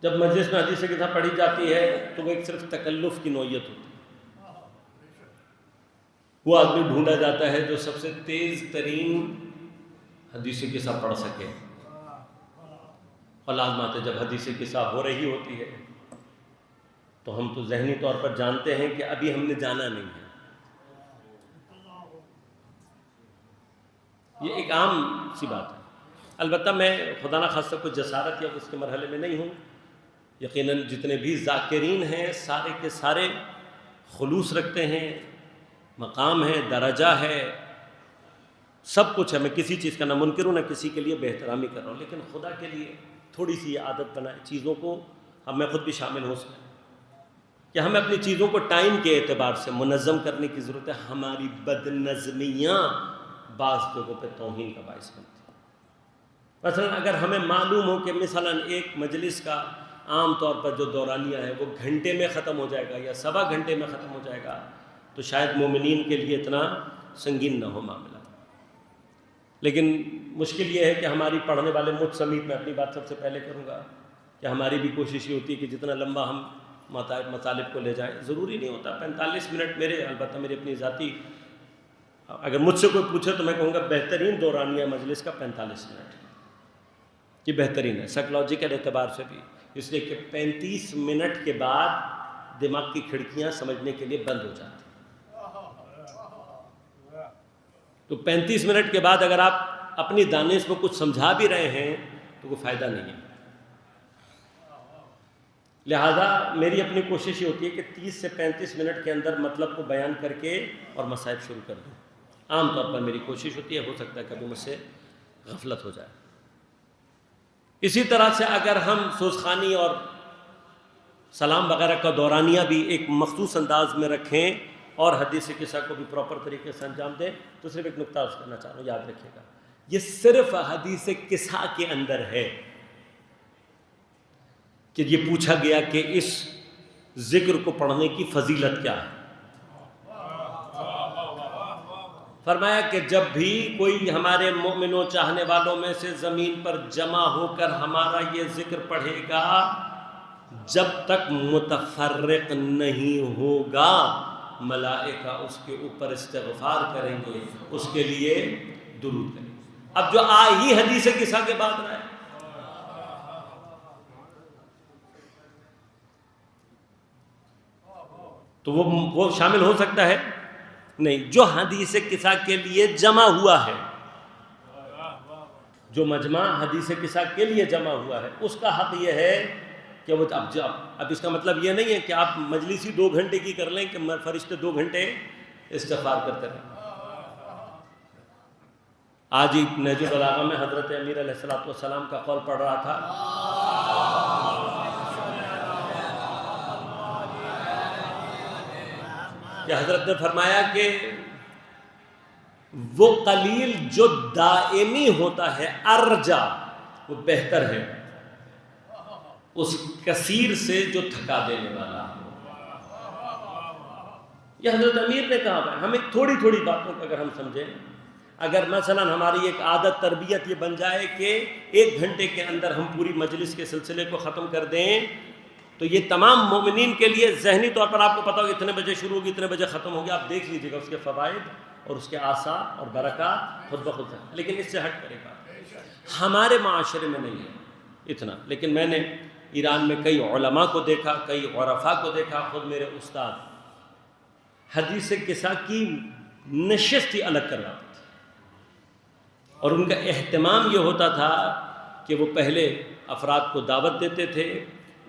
جب مجلس میں حدیث قصہ پڑھی جاتی ہے تو وہ ایک صرف تکلف کی نوعیت ہوتی ہے. وہ آدمی ڈھونڈا جاتا ہے جو سب سے تیز ترین حدیث قصہ پڑھ سکے. اور لازمات ہے جب حدیث قصہ ہو رہی ہوتی ہے تو ہم تو ذہنی طور پر جانتے ہیں کہ ابھی ہم نے جانا نہیں ہے. یہ ایک عام سی بات ہے. البتہ میں خدا نہ خواستہ کوئی جسارت یا اس کے مرحلے میں نہیں ہوں. یقیناً جتنے بھی ذاکرین ہیں سارے کے سارے خلوص رکھتے ہیں، مقام ہے، درجہ ہے، سب کچھ ہے. میں کسی چیز کا نہ منکر ہوں نہ کسی کے لیے بے احترامی کر رہا ہوں، لیکن خدا کے لیے تھوڑی سی یہ عادت بنائے چیزوں کو. اب میں خود بھی شامل ہو سکتا کہ ہمیں اپنی چیزوں کو ٹائم کے اعتبار سے منظم کرنے کی ضرورت ہے. ہماری بد نظمیاں بعض جگہوں پہ توہین کا باعث بنتی ہیں. مثلا اگر ہمیں معلوم ہو کہ مثلا ایک مجلس کا عام طور پر جو دورانیہ ہے وہ گھنٹے میں ختم ہو جائے گا یا سوا گھنٹے میں ختم ہو جائے گا تو شاید مومنین کے لیے اتنا سنگین نہ ہو معاملہ. لیکن مشکل یہ ہے کہ ہماری پڑھنے والے مجھ سمیت، میں اپنی بات سب سے پہلے کروں گا کہ ہماری بھی کوشش یہ ہوتی ہے کہ جتنا لمبا ہم مطالب کو لے جائیں. ضروری نہیں ہوتا 45 منٹ. البتہ میری اپنی ذاتی، اگر مجھ سے کوئی پوچھے تو میں کہوں گا بہترین دورانیہ مجلس کا 45 منٹ یہ بہترین ہے سائیکلوجیکل اعتبار سے بھی، اس لیے کہ 35 منٹ کے بعد دماغ کی کھڑکیاں سمجھنے کے لیے بند ہو جاتی ہیں. تو 35 منٹ کے بعد اگر آپ اپنی دانش میں کچھ سمجھا بھی رہے ہیں تو کوئی فائدہ نہیں ہے. لہذا میری اپنی کوشش یہ ہوتی ہے کہ 30 سے 35 منٹ کے اندر مطلب کو بیان کر کے اور مسائل شروع کر دوں. عام طور پر میری کوشش ہوتی ہے، ہو سکتا ہے کبھی مجھ سے غفلت ہو جائے. اسی طرح سے اگر ہم سوزخانی اور سلام وغیرہ کا دورانیہ بھی ایک مخصوص انداز میں رکھیں اور حدیث قصہ کو بھی پراپر طریقے سے انجام دیں تو صرف ایک نقطہ عرض کرنا چاہ رہا ہوں، یاد رکھیے گا یہ صرف حدیث قصہ کے اندر ہے کہ یہ پوچھا گیا کہ اس ذکر کو پڑھنے کی فضیلت کیا ہے. فرمایا کہ جب بھی کوئی ہمارے مومنوں چاہنے والوں میں سے زمین پر جمع ہو کر ہمارا یہ ذکر پڑھے گا، جب تک متفرق نہیں ہوگا ملائکہ اس کے اوپر استغفار کریں گے، اس کے لیے درود کریں گے. اب جو ہی حدیث قصہ کے بعد رہا ہے تو وہ شامل ہو سکتا ہے نہیں. جو حدیث قصہ کے لیے جمع ہوا ہے، جو مجمع حدیث قصہ کے لیے جمع ہوا ہے، اس کا حق یہ ہے کہ وہ اب اس کا مطلب یہ نہیں ہے کہ آپ مجلس ہی 2 گھنٹے کی کر لیں کہ فرشتے 2 گھنٹے استغفار کرتے رہیں. آج ہی نہج البلاغہ میں حضرت امیر علیہ السلام کا قول پڑھ رہا تھا کہ حضرت نے فرمایا کہ وہ قلیل جو دائمی ہوتا ہے ارجا، وہ بہتر ہے اس کثیر سے جو تھکا دینے والا ہے. یہ حضرت امیر نے کہا ہے. ہمیں تھوڑی تھوڑی باتوں کو اگر ہم سمجھیں، اگر مثلا ہماری ایک عادت تربیت یہ بن جائے کہ 1 گھنٹے کے اندر ہم پوری مجلس کے سلسلے کو ختم کر دیں تو یہ تمام مومنین کے لیے ذہنی طور پر آپ کو پتا ہو اتنے بجے شروع ہوگی اتنے بجے ختم ہوگی. آپ دیکھ لیجیے گا اس کے فوائد اور اس کے آثار اور برکات خود بخود ہے. لیکن اس سے ہٹ کرے گا ہمارے معاشرے میں نہیں ہے اتنا. لیکن میں نے ایران میں کئی علماء کو دیکھا، کئی عرفاء کو دیکھا، خود میرے استاد حدیث قصہ کی نشست ہی الگ کرواتے تھے اور ان کا اہتمام یہ ہوتا تھا کہ وہ پہلے افراد کو دعوت دیتے تھے،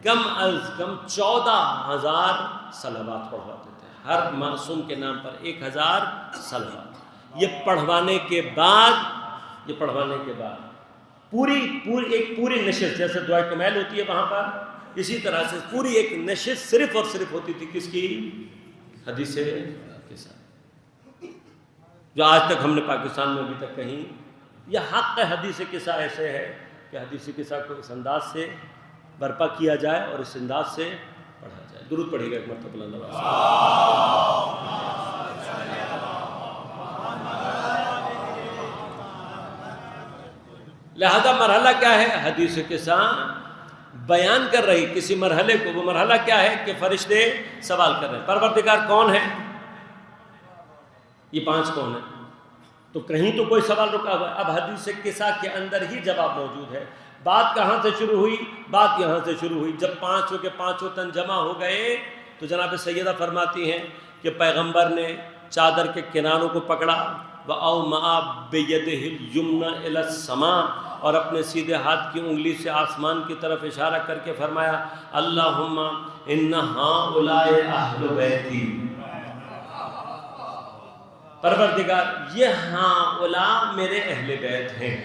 کم از کم 14,000 صلوات پڑھواتے تھے، ہر معصوم کے نام پر 1,000 صلوات. یہ پڑھوانے کے بعد پوری نشست، جیسے دعائے کمیل ہوتی ہے وہاں پر، اسی طرح سے پوری ایک نشست صرف اور صرف ہوتی تھی کس کی؟ حدیث قصہ. جو آج تک ہم نے پاکستان میں ابھی تک کہیں یہ حق حدیث قصہ ایسے ہے کہ حدیث قصہ کو اس انداز سے برپا کیا جائے اور اس انداز سے پڑھا جائے. درود پڑھیے گا ایک مرتبہ اللہ. لہذا مرحلہ کیا ہے؟ حدیث قصہ بیان کر رہی کسی مرحلے کو. وہ مرحلہ کیا ہے کہ فرشتے سوال کر رہے ہیں پروردگار کون ہے؟ یہ 5 کون ہیں؟ تو کہیں تو کوئی سوال رکا ہوا ہے. اب حدیث قصہ کے اندر ہی جواب موجود ہے. بات کہاں سے شروع ہوئی؟ بات یہاں سے شروع ہوئی. جب 5 کے 5 تن جمع ہو گئے تو جناب سیدہ فرماتی ہیں کہ پیغمبر نے چادر کے کناروں کو پکڑا وَأَوْمَعَ بِيَدِهِ الْيُمْنَ إِلَى السَّمَاءِ، اور اپنے سیدھے ہاتھ کی انگلی سے آسمان کی طرف اشارہ کر کے فرمایا اللہم ان ہؤلاء اہل بیتی، پروردگار یہ ہؤلاء میرے اہل بیت ہیں.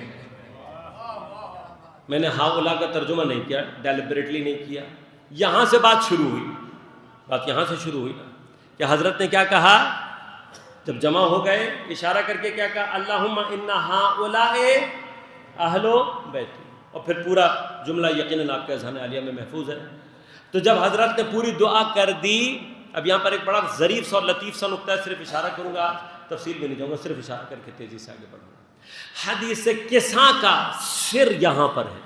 میں نے ہؤلاء کا ترجمہ نہیں کیا، ڈیلیبریٹلی نہیں کیا. یہاں سے بات شروع ہوئی. بات یہاں سے شروع ہوئی نا کہ حضرت نے کیا کہا جب جمع ہو گئے، اشارہ کر کے کیا کہا اللہم ان ہؤلاء اہل بیتی، اور پھر پورا جملہ یقیناً آپ کے اذہان عالیہ میں محفوظ ہے. تو جب حضرت نے پوری دعا کر دی، اب یہاں پر ایک بڑا ظریف سا اور لطیف سا نقطہ ہے، صرف اشارہ کروں گا، تفصیل میں نہیں جاؤں گا، صرف اشارہ کر کے تیزی سے آگے بڑھوں گا. حدیث قصہ کا سر یہاں پر ہے.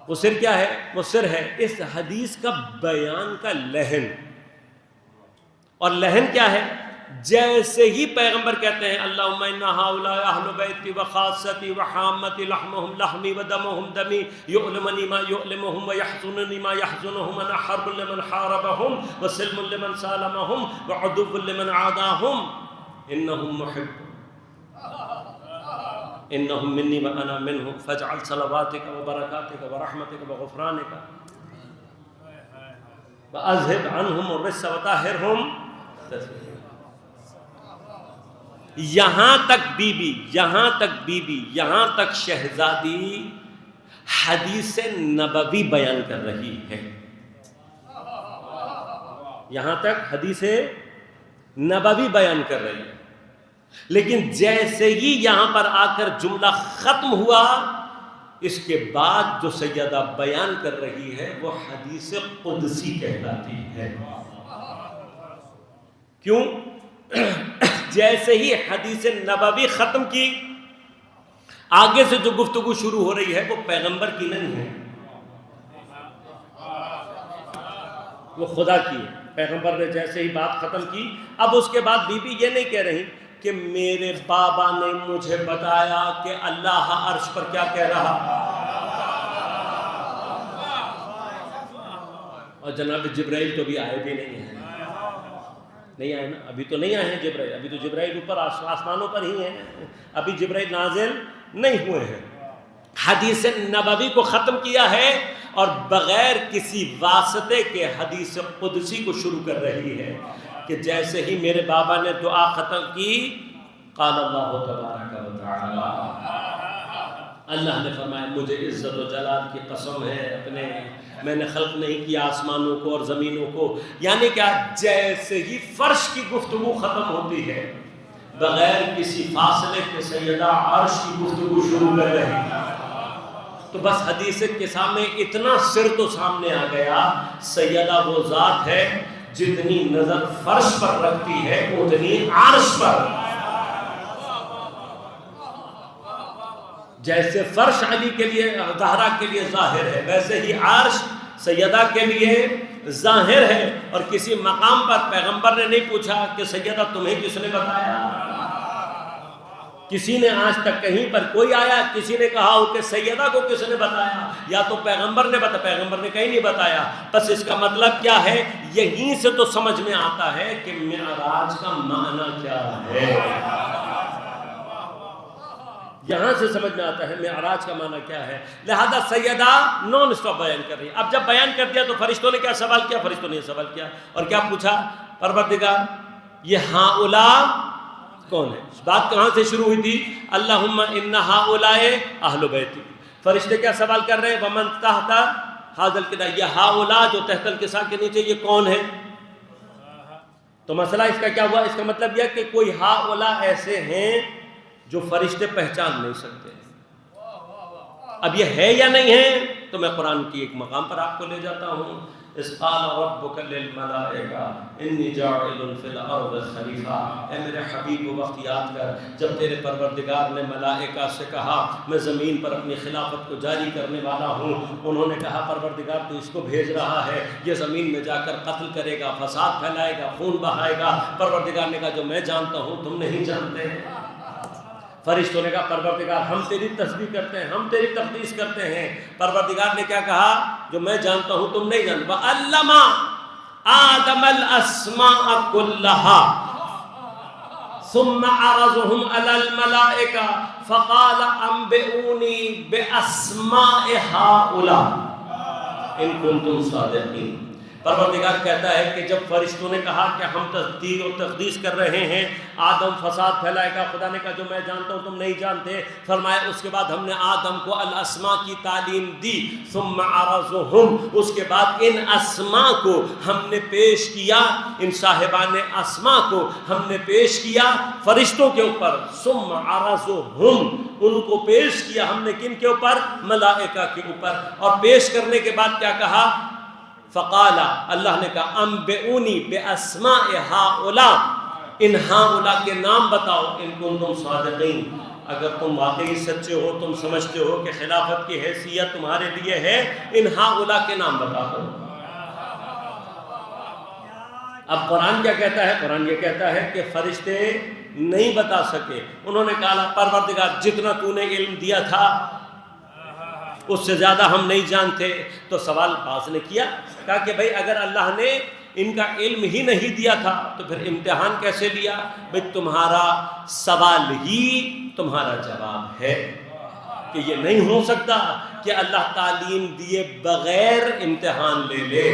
وہ سر کیا ہے؟ وہ سر ہے اس حدیث کا بیان کا لحن. اور لحن کیا ہے؟ جیسے ہی پیغمبر کہتے ہیں اللہم ان ہؤلاء اہل بیتی وخاصتی وحامتی لحمہم لحمی ودمہم دمی یؤلمنی ما یؤلمہم ویحزننی ما یحزنہم انا حرب لمن حاربہم وسلم لمن سالمہم وعدو لمن عاداہم انہم محب انہم منی وانا منہم فاجعل صلواتک وبرکاتک ورحمتک وغفرانک واذہب عنہم الرجس وطہرہم تطہیرا. یہاں تک بی بی، یہاں تک بی بی، یہاں تک شہزادی حدیث نبوی بیان کر رہی ہے. یہاں تک حدیث نبوی بیان کر رہی ہے. لیکن جیسے ہی یہاں پر آ کر جملہ ختم ہوا، اس کے بعد جو سیدہ بیان کر رہی ہے وہ حدیث قدسی کہلاتی ہے. کیوں؟ جیسے ہی حدیث نبوی ختم کی، آگے سے جو گفتگو شروع ہو رہی ہے وہ پیغمبر کی نہیں ہے، وہ خدا کی ہے. پیغمبر نے جیسے ہی بات ختم کی، اب اس کے بعد بی بی یہ نہیں کہہ رہی کہ میرے بابا نے مجھے بتایا کہ اللہ عرش پر کیا کہہ رہا. اور جناب جبرائیل تو بھی آئے بھی نہیں ہیں. نہیں آئے نا، ابھی تو نہیں آئے ہیں جبرائیل. ابھی تو جبرائیل اوپر آسمانوں پر ہی ہیں، ابھی جبرائیل نازل نہیں ہوئے ہیں. حدیث نبوی کو ختم کیا ہے اور بغیر کسی واسطے کے حدیث قدسی کو شروع کر رہی ہے کہ جیسے ہی میرے بابا نے دعا ختم کی قال اللہ تبارک و تعالی، اللہ نے فرمایا مجھے عزت و جلال کی قسم ہے، میں نے خلق نہیں کیا آسمانوں کو اور زمینوں کو. یعنی کیا؟ جیسے ہی فرش کی گفتگو ختم ہوتی ہے بغیر کسی فاصلے کے سیدہ عرش کی گفتگو شروع کر رہی ہے. تو بس حدیث قصہ میں اتنا سر تو سامنے آ گیا، سیدہ وہ ذات ہے جتنی نظر فرش پر رکھتی ہے اتنی عرش پر. جیسے فرش علی کے لیے، زہرا کے لیے ظاہر ہے، ویسے ہی عرش سیدہ کے لیے ظاہر ہے. اور کسی مقام پر پیغمبر نے نہیں پوچھا کہ سیدہ تمہیں کس نے بتایا. کسی نے آج تک کہیں پر کوئی آیا کسی نے کہا ہو کہ سیدہ کو کس نے بتایا؟ یا تو پیغمبر نے بتایا، پیغمبر نے کہیں نہیں بتایا. بس اس کا مطلب کیا ہے؟ یہیں سے تو سمجھ میں آتا ہے کہ معراج کا معنی کیا ہے. یہاں سے سمجھ میں آتا ہے معراج کا معنی کیا ہے. لہذا سیدہ نون اسٹاپ بیان کر رہی ہے. اب جب بیان کر دیا تو فرشتوں نے کیا سوال کیا؟ فرشتوں نے سوال کیا اور کیا پوچھا؟ پروردگار یہ ہؤلاء کون ہے؟ بات کہاں سے شروع ہوئی تھی؟ اللہم ان ہؤلاء اہل بیتی. فرشتے کیا سوال کر رہے ہیں؟ ومن تحت ھذا القصہ، یہ ہؤلاء جو تحت القصہ کے نیچے یہ کون ہے؟ تو مسئلہ اس کا کیا ہوا؟ اس کا مطلب یہ کہ کوئی ہؤلاء ایسے ہیں جو فرشتے پہچان نہیں سکتے. اب یہ ہے یا نہیں ہے؟ تو میں قرآن کی ایک مقام پر آپ کو لے جاتا ہوں. اذ قال ربک للملائکہ انی جاعل فی الارض خلیفہ. اے میرے حبیب وہ وقت یاد کر جب تیرے پروردگار نے ملائکہ سے کہا میں زمین پر اپنی خلافت کو جاری کرنے والا ہوں. انہوں نے کہا پروردگار تو اس کو بھیج رہا ہے، یہ زمین میں جا کر قتل کرے گا، فساد پھیلائے گا، خون بہائے گا. پروردگار نے کہا جو میں جانتا ہوں تم نہیں جانتے. فرشتوں نے کہا پروردگار ہم تیری تسبیح کرتے ہیں، ہم تیری تقدیس کرتے ہیں. پروردگار نے کیا کہا؟ جو میں جانتا ہوں تم نہیں جانتے. وَعَلَّمَ آدَمَ الْأَسْمَاءَ كُلَّهَا ثُمَّ عَرَضَهُمْ عَلَى الْمَلَائِكَةِ فَقَالَ أَنبِئُونِي بِأَسْمَاءِ هَؤُلَاءِ إِن كُنتُمْ صَادِقِينَ. پروردگار کہتا ہے کہ جب فرشتوں نے کہا کہ ہم تصدیق اور تقدیس کر رہے ہیں، آدم فساد پھیلائے گا، خدا نے کہا جو میں جانتا ہوں تم نہیں جانتے. فرمایا اس کے بعد ہم نے آدم کو الاسماء کی تعلیم دی. ثم عرضهم، اس کے بعد ان اسماء کو ہم نے پیش کیا، ان صاحبان اسماء کو ہم نے پیش کیا فرشتوں کے اوپر. ثم عرضهم، ان کو پیش کیا ہم نے کن کے اوپر؟ ملائکہ کے اوپر. اور پیش کرنے کے بعد کیا کہا؟ فقال، اللہ نے کہا انبئونی باسماء ہؤلاء، ان ہؤلاء کے نام بتاؤ. ان کنتم صادقین، اگر تم واقعی سچے ہو، تم سمجھتے ہو کہ خلافت کی حیثیت تمہارے لیے ہے، ان ہؤلاء کے نام بتا دو. اب قرآن کیا کہتا ہے؟ قرآن یہ کہتا ہے کہ فرشتے نہیں بتا سکے. انہوں نے کہا پروردگار جتنا تو نے علم دیا تھا اس سے زیادہ ہم نہیں جانتے. تو سوال باز نے کیا، کہا کہ بھئی اگر اللہ نے ان کا علم ہی نہیں دیا تھا تو پھر امتحان کیسے لیا؟ بھئی تمہارا سوال ہی تمہارا جواب ہے کہ یہ نہیں ہو سکتا کہ اللہ تعلیم دیے بغیر امتحان لے لے.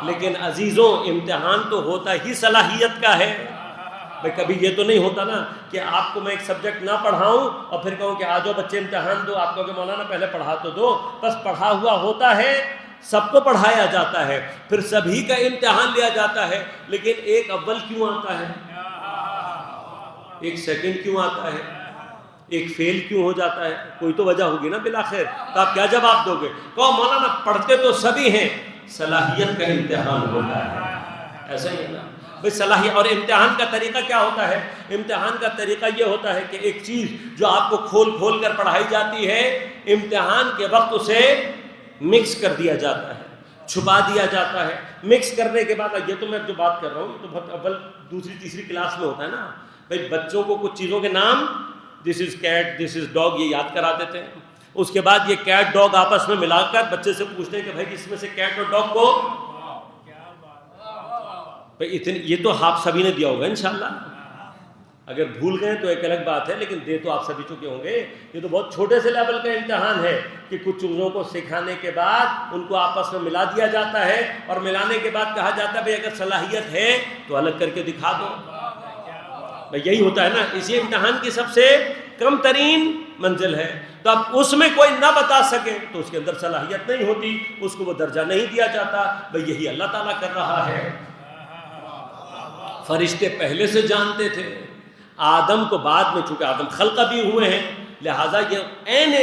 لیکن عزیزوں امتحان تو ہوتا ہی صلاحیت کا ہے. بھئی کبھی یہ تو نہیں ہوتا نا کہ آپ کو میں ایک سبجیکٹ نہ پڑھاؤں اور پھر کہوں کہ آ جاؤ بچے امتحان دو. آپ کہو کہ مولانا پہلے پڑھا تو دو. بس پڑھا ہوا ہوتا ہے، سب کو پڑھایا جاتا ہے، پھر سبھی کا امتحان لیا جاتا ہے. لیکن ایک اول کیوں آتا ہے؟ ایک سیکنڈ کیوں آتا ہے؟ ایک فیل کیوں ہو جاتا ہے؟ کوئی تو وجہ ہوگی نا بالآخر. تو آپ کیا جواب دو گے؟ کہو مولانا پڑھتے تو سبھی ہیں، صلاحیت کا امتحان ہوتا ہے. ایسا ہی ہے نا بھئی صلاحیت. اور امتحان کا طریقہ کیا ہوتا ہے؟ امتحان کا طریقہ یہ ہوتا ہے کہ ایک چیز جو آپ کو کھول کھول کر پڑھائی جاتی ہے، امتحان کے وقت اسے مکس کر دیا جاتا ہے، چھپا دیا جاتا ہے. مکس کرنے کے بعد یہ تو میں جو بات کر رہا ہوں یہ تو بہت اول دوسری تیسری کلاس میں ہوتا ہے نا. بھئی بچوں کو کچھ چیزوں کے نام دس از کیٹ، دس از ڈاگ یہ یاد کرا دیتے ہیں. اس کے بعد یہ کیٹ ڈاگ آپس میں ملا کر بچے سے پوچھتے ہیں کہ بھائی اس میں سے کیٹ اور ڈاگ کو اتنی، یہ تو آپ سبھی نے دیا ہوگا انشاءاللہ. اگر بھول گئے تو ایک الگ بات ہے، لیکن دے تو آپ سبھی چکے ہوں گے. یہ تو بہت چھوٹے سے لیول کا امتحان ہے کہ کچھ چیزوں کو سکھانے کے بعد ان کو آپس میں ملا دیا جاتا ہے اور ملانے کے بعد کہا جاتا ہے بھئی اگر صلاحیت ہے تو الگ کر کے دکھا دو. بھئی یہی ہوتا ہے نا. اسی امتحان کی سب سے کم ترین منزل ہے. تو اب اس میں کوئی نہ بتا سکے تو اس کے اندر صلاحیت نہیں ہوتی، اس کو وہ درجہ نہیں دیا جاتا. بھئی یہی اللہ تعالیٰ کر رہا ہے. فرشتے پہلے سے جانتے تھے، آدم کو بعد میں، چونکہ آدم خلق بھی ہوئے ہیں لہٰذا یہ عین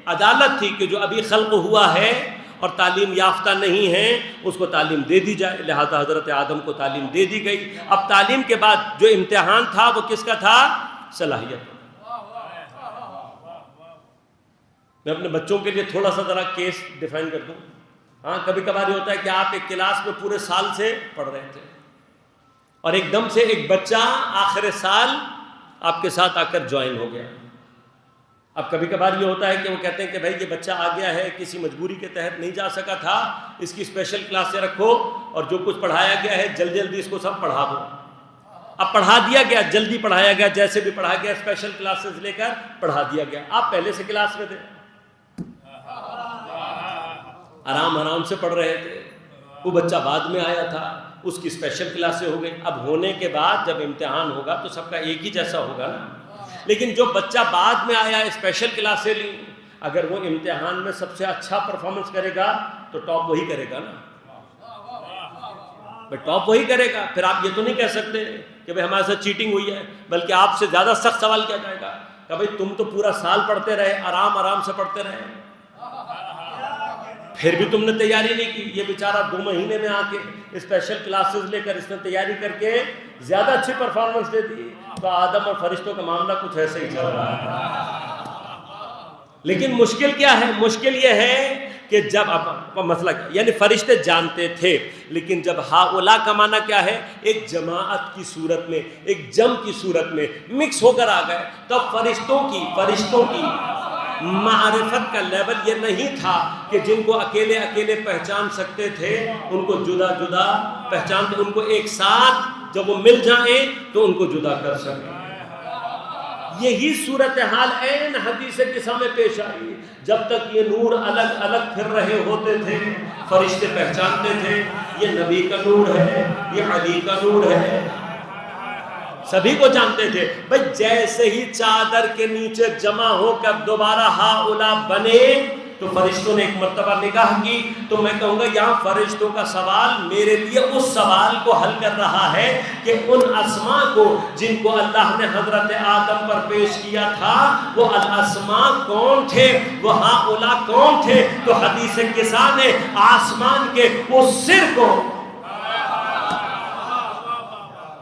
عدالت تھی کہ جو ابھی خلق ہوا ہے اور تعلیم یافتہ نہیں ہے اس کو تعلیم دے دی جائے. لہٰذا حضرت آدم کو تعلیم دے دی گئی. اب تعلیم کے بعد جو امتحان تھا وہ کس کا تھا؟ صلاحیت. میں اپنے بچوں کے لیے تھوڑا سا ذرا کیس ڈیفائن کر دوں. ہاں کبھی کبھار یہ ہوتا ہے کہ آپ ایک کلاس میں پورے سال سے پڑھ رہے تھے اور ایک دم سے ایک بچہ آخر سال آپ کے ساتھ آ کر جوائن ہو گیا. اب کبھی کبھار یہ ہوتا ہے کہ وہ کہتے ہیں کہ بھائی یہ بچہ آ گیا ہے، کسی مجبوری کے تحت نہیں جا سکا تھا، اس کی اسپیشل کلاس سے رکھو اور جو کچھ پڑھایا گیا ہے جلدی جلدی اس کو سب پڑھا دو. اب پڑھا دیا گیا، جلدی پڑھایا گیا، جیسے بھی پڑھا گیا اسپیشل کلاسز لے کر پڑھا دیا گیا. آپ پہلے سے کلاس میں تھے، آرام سے پڑھ رہے تھے. وہ بچہ بعد میں آیا تھا، اس کی اسپیشل کلاسیں ہو گئی. اب ہونے کے بعد جب امتحان ہوگا تو سب کا ایک ہی جیسا ہوگا نا. لیکن جو بچہ بعد میں آیا اسپیشل کلاسیں لی، اگر وہ امتحان میں سب سے اچھا پرفارمنس کرے گا تو ٹاپ وہی کرے گا نا. ٹاپ وہی کرے گا. پھر آپ یہ تو نہیں کہہ سکتے کہ بھائی ہمارے ساتھ چیٹنگ ہوئی ہے، بلکہ آپ سے زیادہ سخت سوال کیا جائے گا کہ بھائی تم تو پورا سال پڑھتے رہے، آرام سے پڑھتے رہے، پھر بھی تم نے تیاری نہیں کی. یہ بیچارہ 2 مہینے میں آ کے اسپیشل کلاسز لے کر اس نے تیاری کر کے زیادہ اچھی پرفارمنس دے دی. تو آدم اور فرشتوں کا معاملہ کچھ ایسے ہی چل رہا ہے. لیکن مشکل کیا ہے؟ مشکل یہ ہے کہ جب اب مسئلہ یعنی فرشتے جانتے تھے، لیکن جب ہاؤلا کا معنی کیا ہے؟ ایک جماعت کی صورت میں، ایک جم کی صورت میں مکس ہو کر آ گئے. تب فرشتوں کی معرفت کا لیول یہ نہیں تھا کہ جن کو اکیلے اکیلے پہچان سکتے تھے ان کو جدا جدا پہچانتے، ان کو ایک ساتھ جب وہ مل جائیں تو ان کو جدا کر سکیں. یہی صورتحال عین حدیث قصہ میں پیش آئی. جب تک یہ نور الگ الگ پھر رہے ہوتے تھے فرشتے پہچانتے تھے یہ نبی کا نور ہے، یہ علی کا نور ہے، سبھی کو جانتے تھے. بھئی جیسے ہی چادر کے نیچے جمع ہو کر دوبارہ ہاؤلا بنے تو فرشتوں نے ایک مرتبہ نگاہ کی. تو میں کہوں گا یہاں فرشتوں کا سوال میرے لیے اس سوال کو حل کر رہا ہے کہ ان اسماء کو جن کو اللہ نے حضرت آدم پر پیش کیا تھا وہ الاسماء کون تھے، وہ ہاؤلا کون تھے. تو حدیث قصہ نے آسمان کے اس سر کو،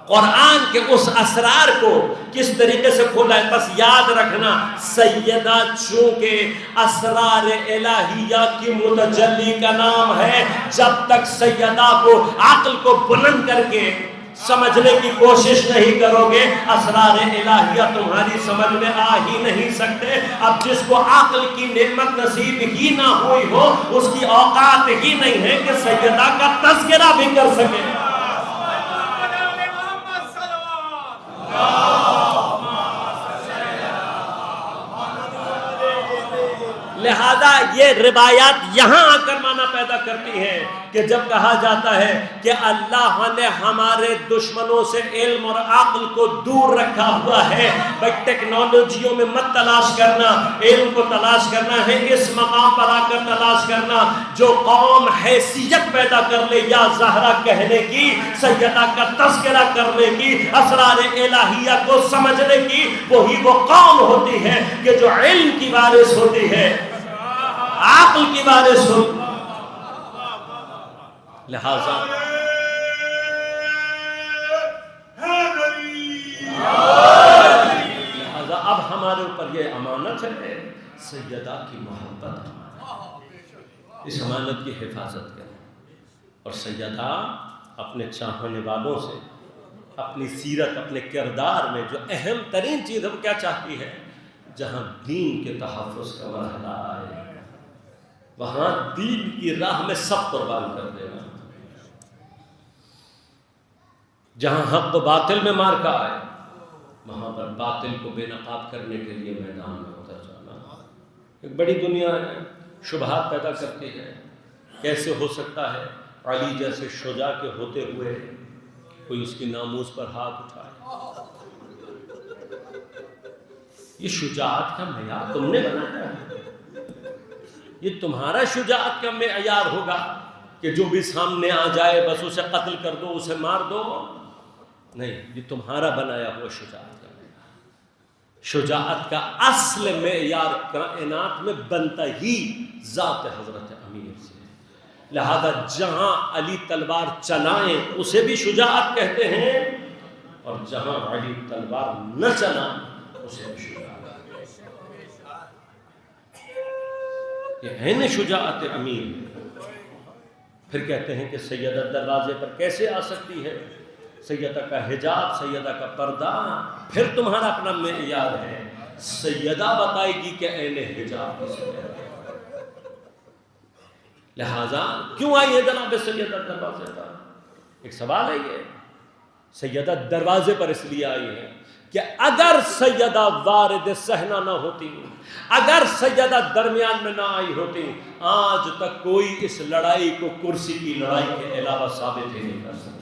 قرآن کے اس اسرار کو کس طریقے سے کھولا ہے. بس یاد رکھنا سیدہ چونکہ اسرار الہیہ کی متجلی کا نام ہے، جب تک سیدہ کو عقل کو بلند کر کے سمجھنے کی کوشش نہیں کرو گے اسرار الہیہ تمہاری سمجھ میں آ ہی نہیں سکتے. اب جس کو عقل کی نعمت نصیب ہی نہ ہوئی ہو اس کی اوقات ہی نہیں ہے کہ سیدہ کا تذکرہ بھی کر سکے. لہذا یہ روایات یہاں آ کر معنی پیدا کرتی ہیں کہ جب کہا جاتا ہے کہ اللہ نے ہمارے دشمنوں سے علم اور عقل کو دور رکھا ہوا ہے. بھائی ٹیکنالوجیوں میں مت تلاش کرنا، علم کو تلاش کرنا ہے اس مقام پر آ کر تلاش کرنا جو قوم حیثیت پیدا کر لے یا زہرا کہنے کی، سیدہ کا تذکرہ کرنے کی، اسرار الہیہ کو سمجھنے کی، وہی وہ قوم ہوتی ہے کہ جو علم کی وارث ہوتی ہے، عقل کی وارث ہو. لہذا اب ہمارے اوپر یہ امانت ہے سیدہ کی محبت، اس امانت کی حفاظت کریں. اور سیدہ اپنے چاہنے والوں سے اپنی سیرت، اپنے کردار میں جو اہم ترین چیز ہے وہ کیا چاہتی ہے؟ جہاں دین کے تحفظ کا مرحلہ آئے وہاں دین کی راہ میں سب قربان کر دینا. جہاں حق و باطل میں مارکا آئے وہاں پر باطل کو بے نقاب کرنے کے لیے میدان میں اتر جانا. ایک بڑی دنیا ہے، شبہات پیدا کرتی ہے. کیسے ہو سکتا ہے علی جیسے شجاع کے ہوتے ہوئے کوئی اس کی ناموس پر ہاتھ اٹھائے؟ یہ شجاعت کا معیار تم نے بنایا ہے. یہ تمہارا شجاعت کا معیار ہوگا کہ جو بھی سامنے آ جائے بس اسے قتل کر دو، اسے مار دو؟ نہیں، یہ تمہارا بنایا ہوا شجاعت کا معیار. شجاعت کا اصل معیار کائنات میں بنتا ہی ذات حضرت امیر سے. لہذا جہاں علی تلوار چلائیں اسے بھی شجاعت کہتے ہیں، اور جہاں علی تلوار نہ چلائیں اسے بھی شجاعت. یہ ہے نا شجاعت امیر. پھر کہتے ہیں کہ سیدہ دروازے پر کیسے آ سکتی ہے؟ سیدہ کا حجاب، سیدہ کا پردہ پھر تمہارا اپنا معیار ہے. سیدہ بتائے گی کہ اہل حجاب کسے ہے. لہذا کیوں آئی ہے جناب سیدہ دروازے پر؟ ایک سوال ہے یہ. سیدہ دروازے پر اس لیے آئی ہے کہ اگر سیدہ وارد صحنہ نہ ہوتی، اگر سیدہ درمیان میں نہ آئی ہوتی، آج تک کوئی اس لڑائی کو کرسی کی لڑائی کے علاوہ ثابت ہی نہیں کر سکتا.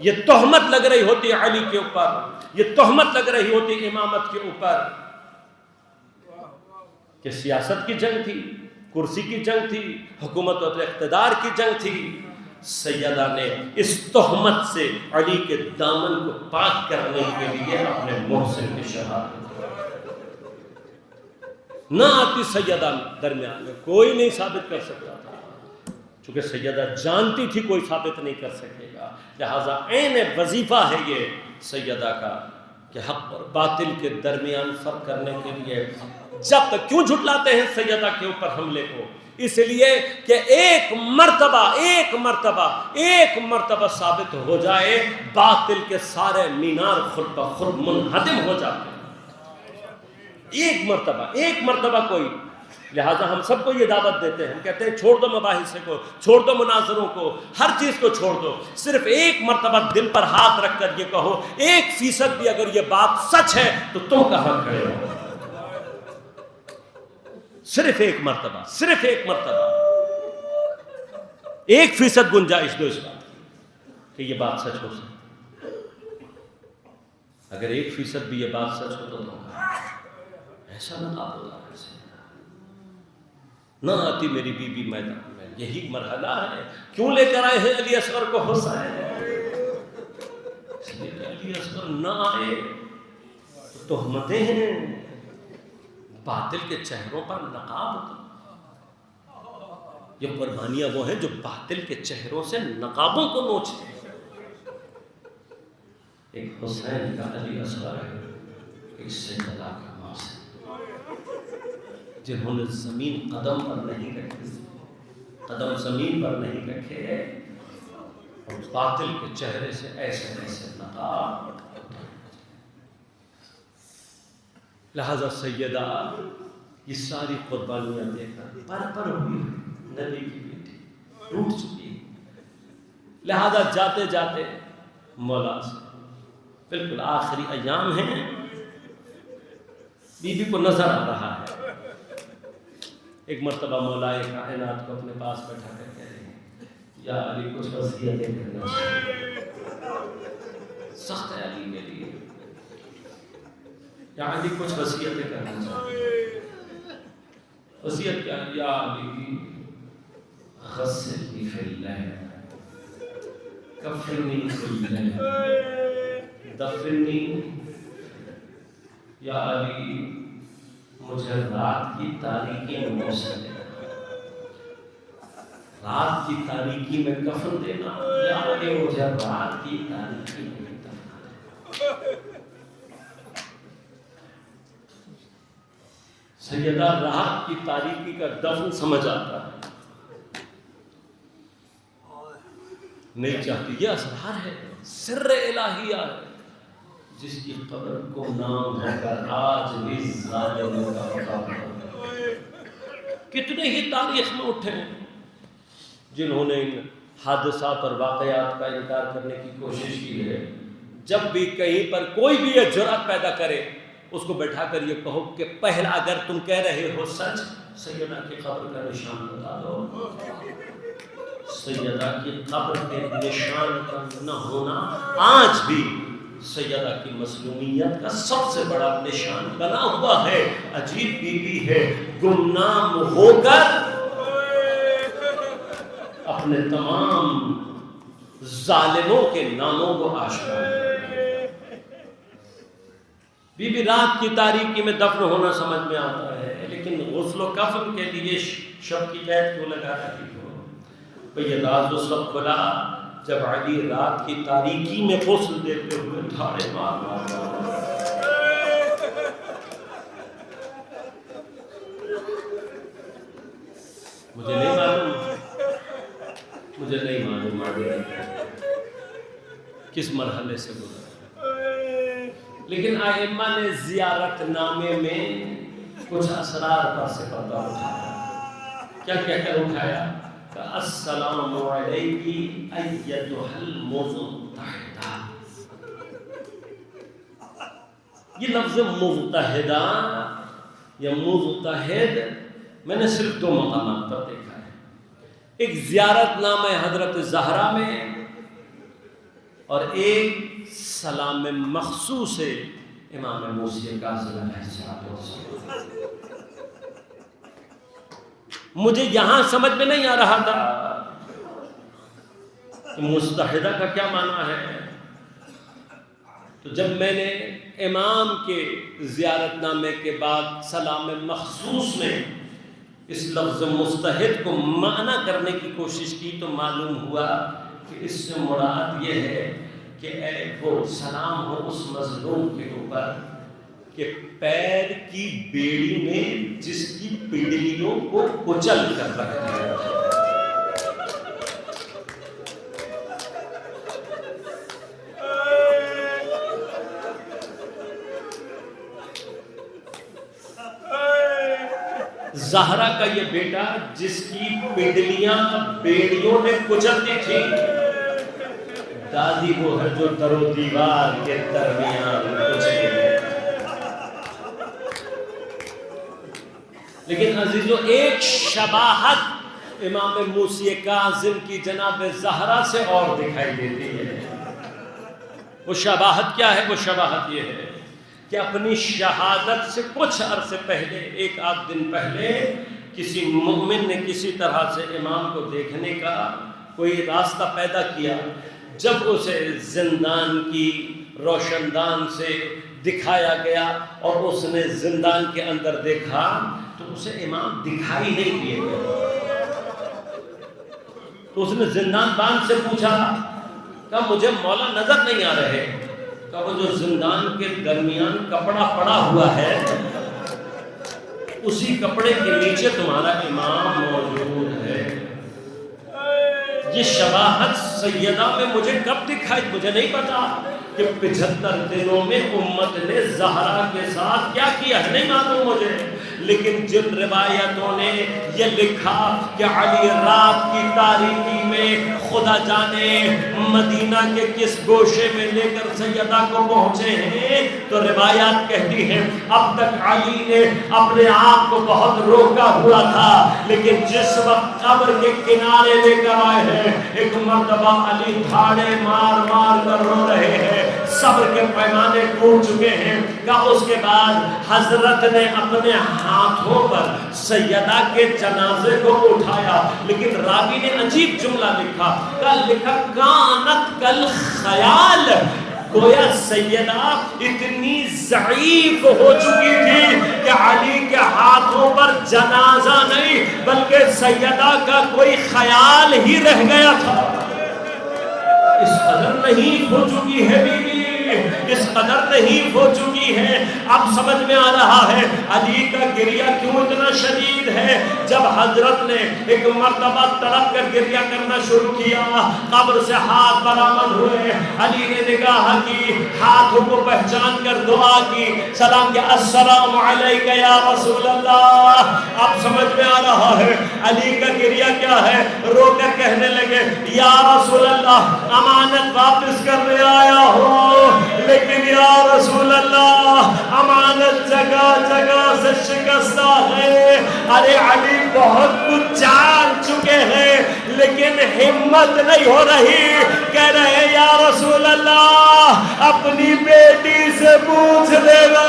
یہ تہمت لگ رہی ہوتی علی کے اوپر، یہ تہمت لگ رہی ہوتی امامت کے اوپر کہ سیاست کی جنگ تھی، کرسی کی جنگ تھی، حکومت و اقتدار کی جنگ تھی. سیدہ نے اس تہمت سے علی کے دامن کو پاک کرنے کے لیے اپنے محسن کی شہادت. نہ آتی سیدہ درمیان میں، کوئی نہیں ثابت کر سکتا تھا، چونکہ سیدہ جانتی تھی کوئی ثابت نہیں کر سکے گا، لہٰذا عین وظیفہ ہے یہ سیدہ کا کہ حق اور باطل کے درمیان فرق کرنے کے لیے جب تک کیوں جھٹلاتے ہیں سیدہ کے اوپر حملے کو، اس لیے کہ ایک مرتبہ ثابت ہو جائے باطل کے سارے مینار خود بخود منہدم ہو جاتے ہیں، ایک مرتبہ کوئی، لہٰذا ہم سب کو یہ دعوت دیتے ہیں، ہم کہتے ہیں چھوڑ دو مباحثے کو، چھوڑ دو مناظروں کو، ہر چیز کو چھوڑ دو، صرف ایک مرتبہ دل پر ہاتھ رکھ کر یہ کہو 1% بھی اگر یہ بات سچ ہے تو تم کہاں کھڑے ہو، صرف ایک مرتبہ 1% گنجائش دو اس بات کی کہ یہ بات سچ ہو سکتی، اگر 1% بھی یہ بات سچ ہو تو ایسا نقاب ہوتا ہے، نہ آتی میری بیوی میدان میں، یہی مرحلہ ہے، کیوں لے کر آئے ہیں علی اصغر کو حسین، اس لیے کہ علی اصغر نہ آئے تو تہمتیں ہیں، باطل کے چہروں پر نقاب ہوتا، یہ قربانیاں وہ ہیں جو باطل کے چہروں سے نقابوں کو نوچتے ہیں، ایک حسین کا علی اصغر ہے، ایک سیدہ کا محسن، جنہوں نے زمین قدم پر نہیں رکھے اور باطل کے چہرے سے ایسے نقاب، لہذا سیدہ یہ ساری قربانیاں دے کر پر ہوئی نبی کی بیٹی ٹوٹ چکی ہے، لہذا جاتے جاتے مولا سے بالکل آخری ایام ہیں، بیوی کو نظر آ رہا ہے، ایک مرتبہ مولا کائنات کو اپنے پاس بیٹھا کر کہہ رہے ہیں یا علی کچھ وصیتیں کرنا چاہیے، سخت ہے علی کے لیے، یا علی کچھ وصیتیں کرنا چاہیے، وصیت کیا ہے؟ یا علی غسلنی فی اللیل کفنی فی اللیل دفنی، یا علی مجھے رات کی تاریکی میں موسم دینا، رات کی تاریکی میں کفن دینا، یا علی مجھے رات کی تاریکی میں دفنا دینا۔ سیدہ رات کی تاریکی کا دفن سمجھ آتا ہے، نہیں چاہتی، یہ اسرار ہے، سر الہیہ ہے، جس کی قبر کو نام ہے کر آج بھی ظالموں کا قبر، کتنے ہی تاریخ میں اٹھے ہیں جنہوں نے ان حادثات اور واقعات کا انکار کرنے کی کوشش کی ہے، جب بھی کہیں پر کوئی بھی یہ جرأت پیدا کرے اس کو بیٹھا کر یہ کہو کہ پہلا اگر تم کہہ رہے ہو سچ، سیدہ کی قبر کا نشان بتا دو، سیدہ کی قبر کے نشان کا نہ ہونا آج بھی سیدہ کی مظلومیت کا سب سے بڑا نشان بنا ہوا ہے، عجیب بیوی ہے، گمنام ہو کر اپنے تمام ظالموں کے ناموں کو آشکار بی بی رات کی تاریکی میں دفن ہونا سمجھ میں آتا ہے، لیکن غسل و کفن کے لیے شب کی قید کیوں لگا رہی ہو؟ یہ راز اس وقت کھلا جب علی رات کی تاریکی میں غسل دیتے ہوئے دھاڑے مار مجھے نہیں معلوم کس مرحلے سے گزرا، لیکن ائمہ نے زیارت نامے میں کچھ اسرار پر سے پردہ اٹھایا، کیا کہہ کر اٹھایا؟ السلام علیکی ایتھا المضطہدہ، یہ لفظ مضطہدہ یا مضطہد میں نے صرف 2 مقامات پر دیکھا ہے، ایک زیارت نامہ حضرت زہرا میں اور ایک سلام مخصوص امام موسی کاظم علیہ السلام۔ مجھے یہاں سمجھ میں نہیں آ رہا تھا کہ مستحدہ کا کیا معنی ہے، تو جب میں نے امام کے زیارت نامے کے بعد سلام مخصوص میں اس لفظ مستحد کو معنی کرنے کی کوشش کی تو معلوم ہوا کہ اس سے مراد یہ ہے کہ اے وہ سلام ہو اس مظلوم کے اوپر کہ پیر کی بیڑی میں جس کی پنڈلیوں کو کچل کر رکھ دیا۔ زہرا کا یہ بیٹا جس کی پنڈلیاں بیڑیوں نے کچل دی تھی، دادی وہ ہے جو در و دیوار کے درمیان کچلی ہے۔ لیکن عزیزو ایک شباہت امام موسی کاظم کی جناب زہرا سے اور دکھائی دیتی ہے۔ وہ شباہت کیا ہے؟ وہ شباہت یہ ہے کہ اپنی شہادت سے کچھ عرصے پہلے، ایک آدھ دن پہلے، کسی مومن نے کسی طرح سے امام کو دیکھنے کا کوئی راستہ پیدا کیا۔ جب اسے زندان کی روشندان سے دکھایا گیا اور اس نے زندان کے اندر دیکھا تو اسے امام دکھائی نہیں دیے گئے۔ تو اس نے زندان بان سے پوچھا، کہا مجھے مولا نظر نہیں آ رہے۔ کہا وہ جو زندان کے درمیان کپڑا پڑا ہوا ہے اسی کپڑے کے نیچے تمہارا امام موجود ہے۔ یہ شباہت سیدہ میں مجھے کب دکھائی مجھے نہیں پتا کہ 75 دنوں میں امت نے زہرا کے ساتھ کیا کیا ہے، نہیں معلوم مجھے۔ لیکن جن روایتوں نے یہ لکھا کہ علی رات کی تاریکی میں خدا جانے مدینہ کے کس گوشے میں لے کر سیدہ کو پہنچے ہیں، تو روایات کہتی ہیں اب تک علی نے اپنے آپ کو بہت روکا ہوا تھا، لیکن جس وقت قبر کے کنارے لے کر آئے ہیں ایک مرتبہ علی دھاڑے مار مار کر رو رہے ہیں، صبر کے پیمانے ٹوٹ چکے ہیں۔ کہ اس کے بعد حضرت نے اپنے ہاتھوں پر سیدہ کے جنازے کو اٹھایا، لیکن راوی نے عجیب جملہ لکھا، لکھا کانت کل خیال، گویا سیدہ اتنی ضعیف ہو چکی تھی کہ علی کے ہاتھوں پر جنازہ نہیں بلکہ سیدہ کا کوئی خیال ہی رہ گیا تھا۔ اس قدر نہیں ہو چکی ہے بیوی، اس قدر نہیں ہو چکی ہے۔ اب سمجھ میں آ رہا ہے علی کا گریہ کیوں اتنا شدید ہے۔ جب حضرت نے ایک مرتبہ تڑپ کر گریہ کرنا شروع کیا، قبر سے ہاتھ برآمد ہوئے، علی نے نگاہ کی، ہاتھوں کو پہچان کر دعا کی، سلام کیا، السلام علیکہ یا رسول اللہ۔ اب سمجھ میں آ رہا ہے علی کا گریہ کیا ہے۔ رو کر کہنے لگے یا رسول اللہ امانت واپس کرنے آیا ہو، لیکن یا رسول اللہ امانت جگہ جگہ سے شکستہ ہے۔ ارے علی بہت کچھ جان چکے ہیں لیکن ہمت نہیں ہو رہی، کہہ رہے یا رسول اللہ اپنی بیٹی سے پوچھ لینا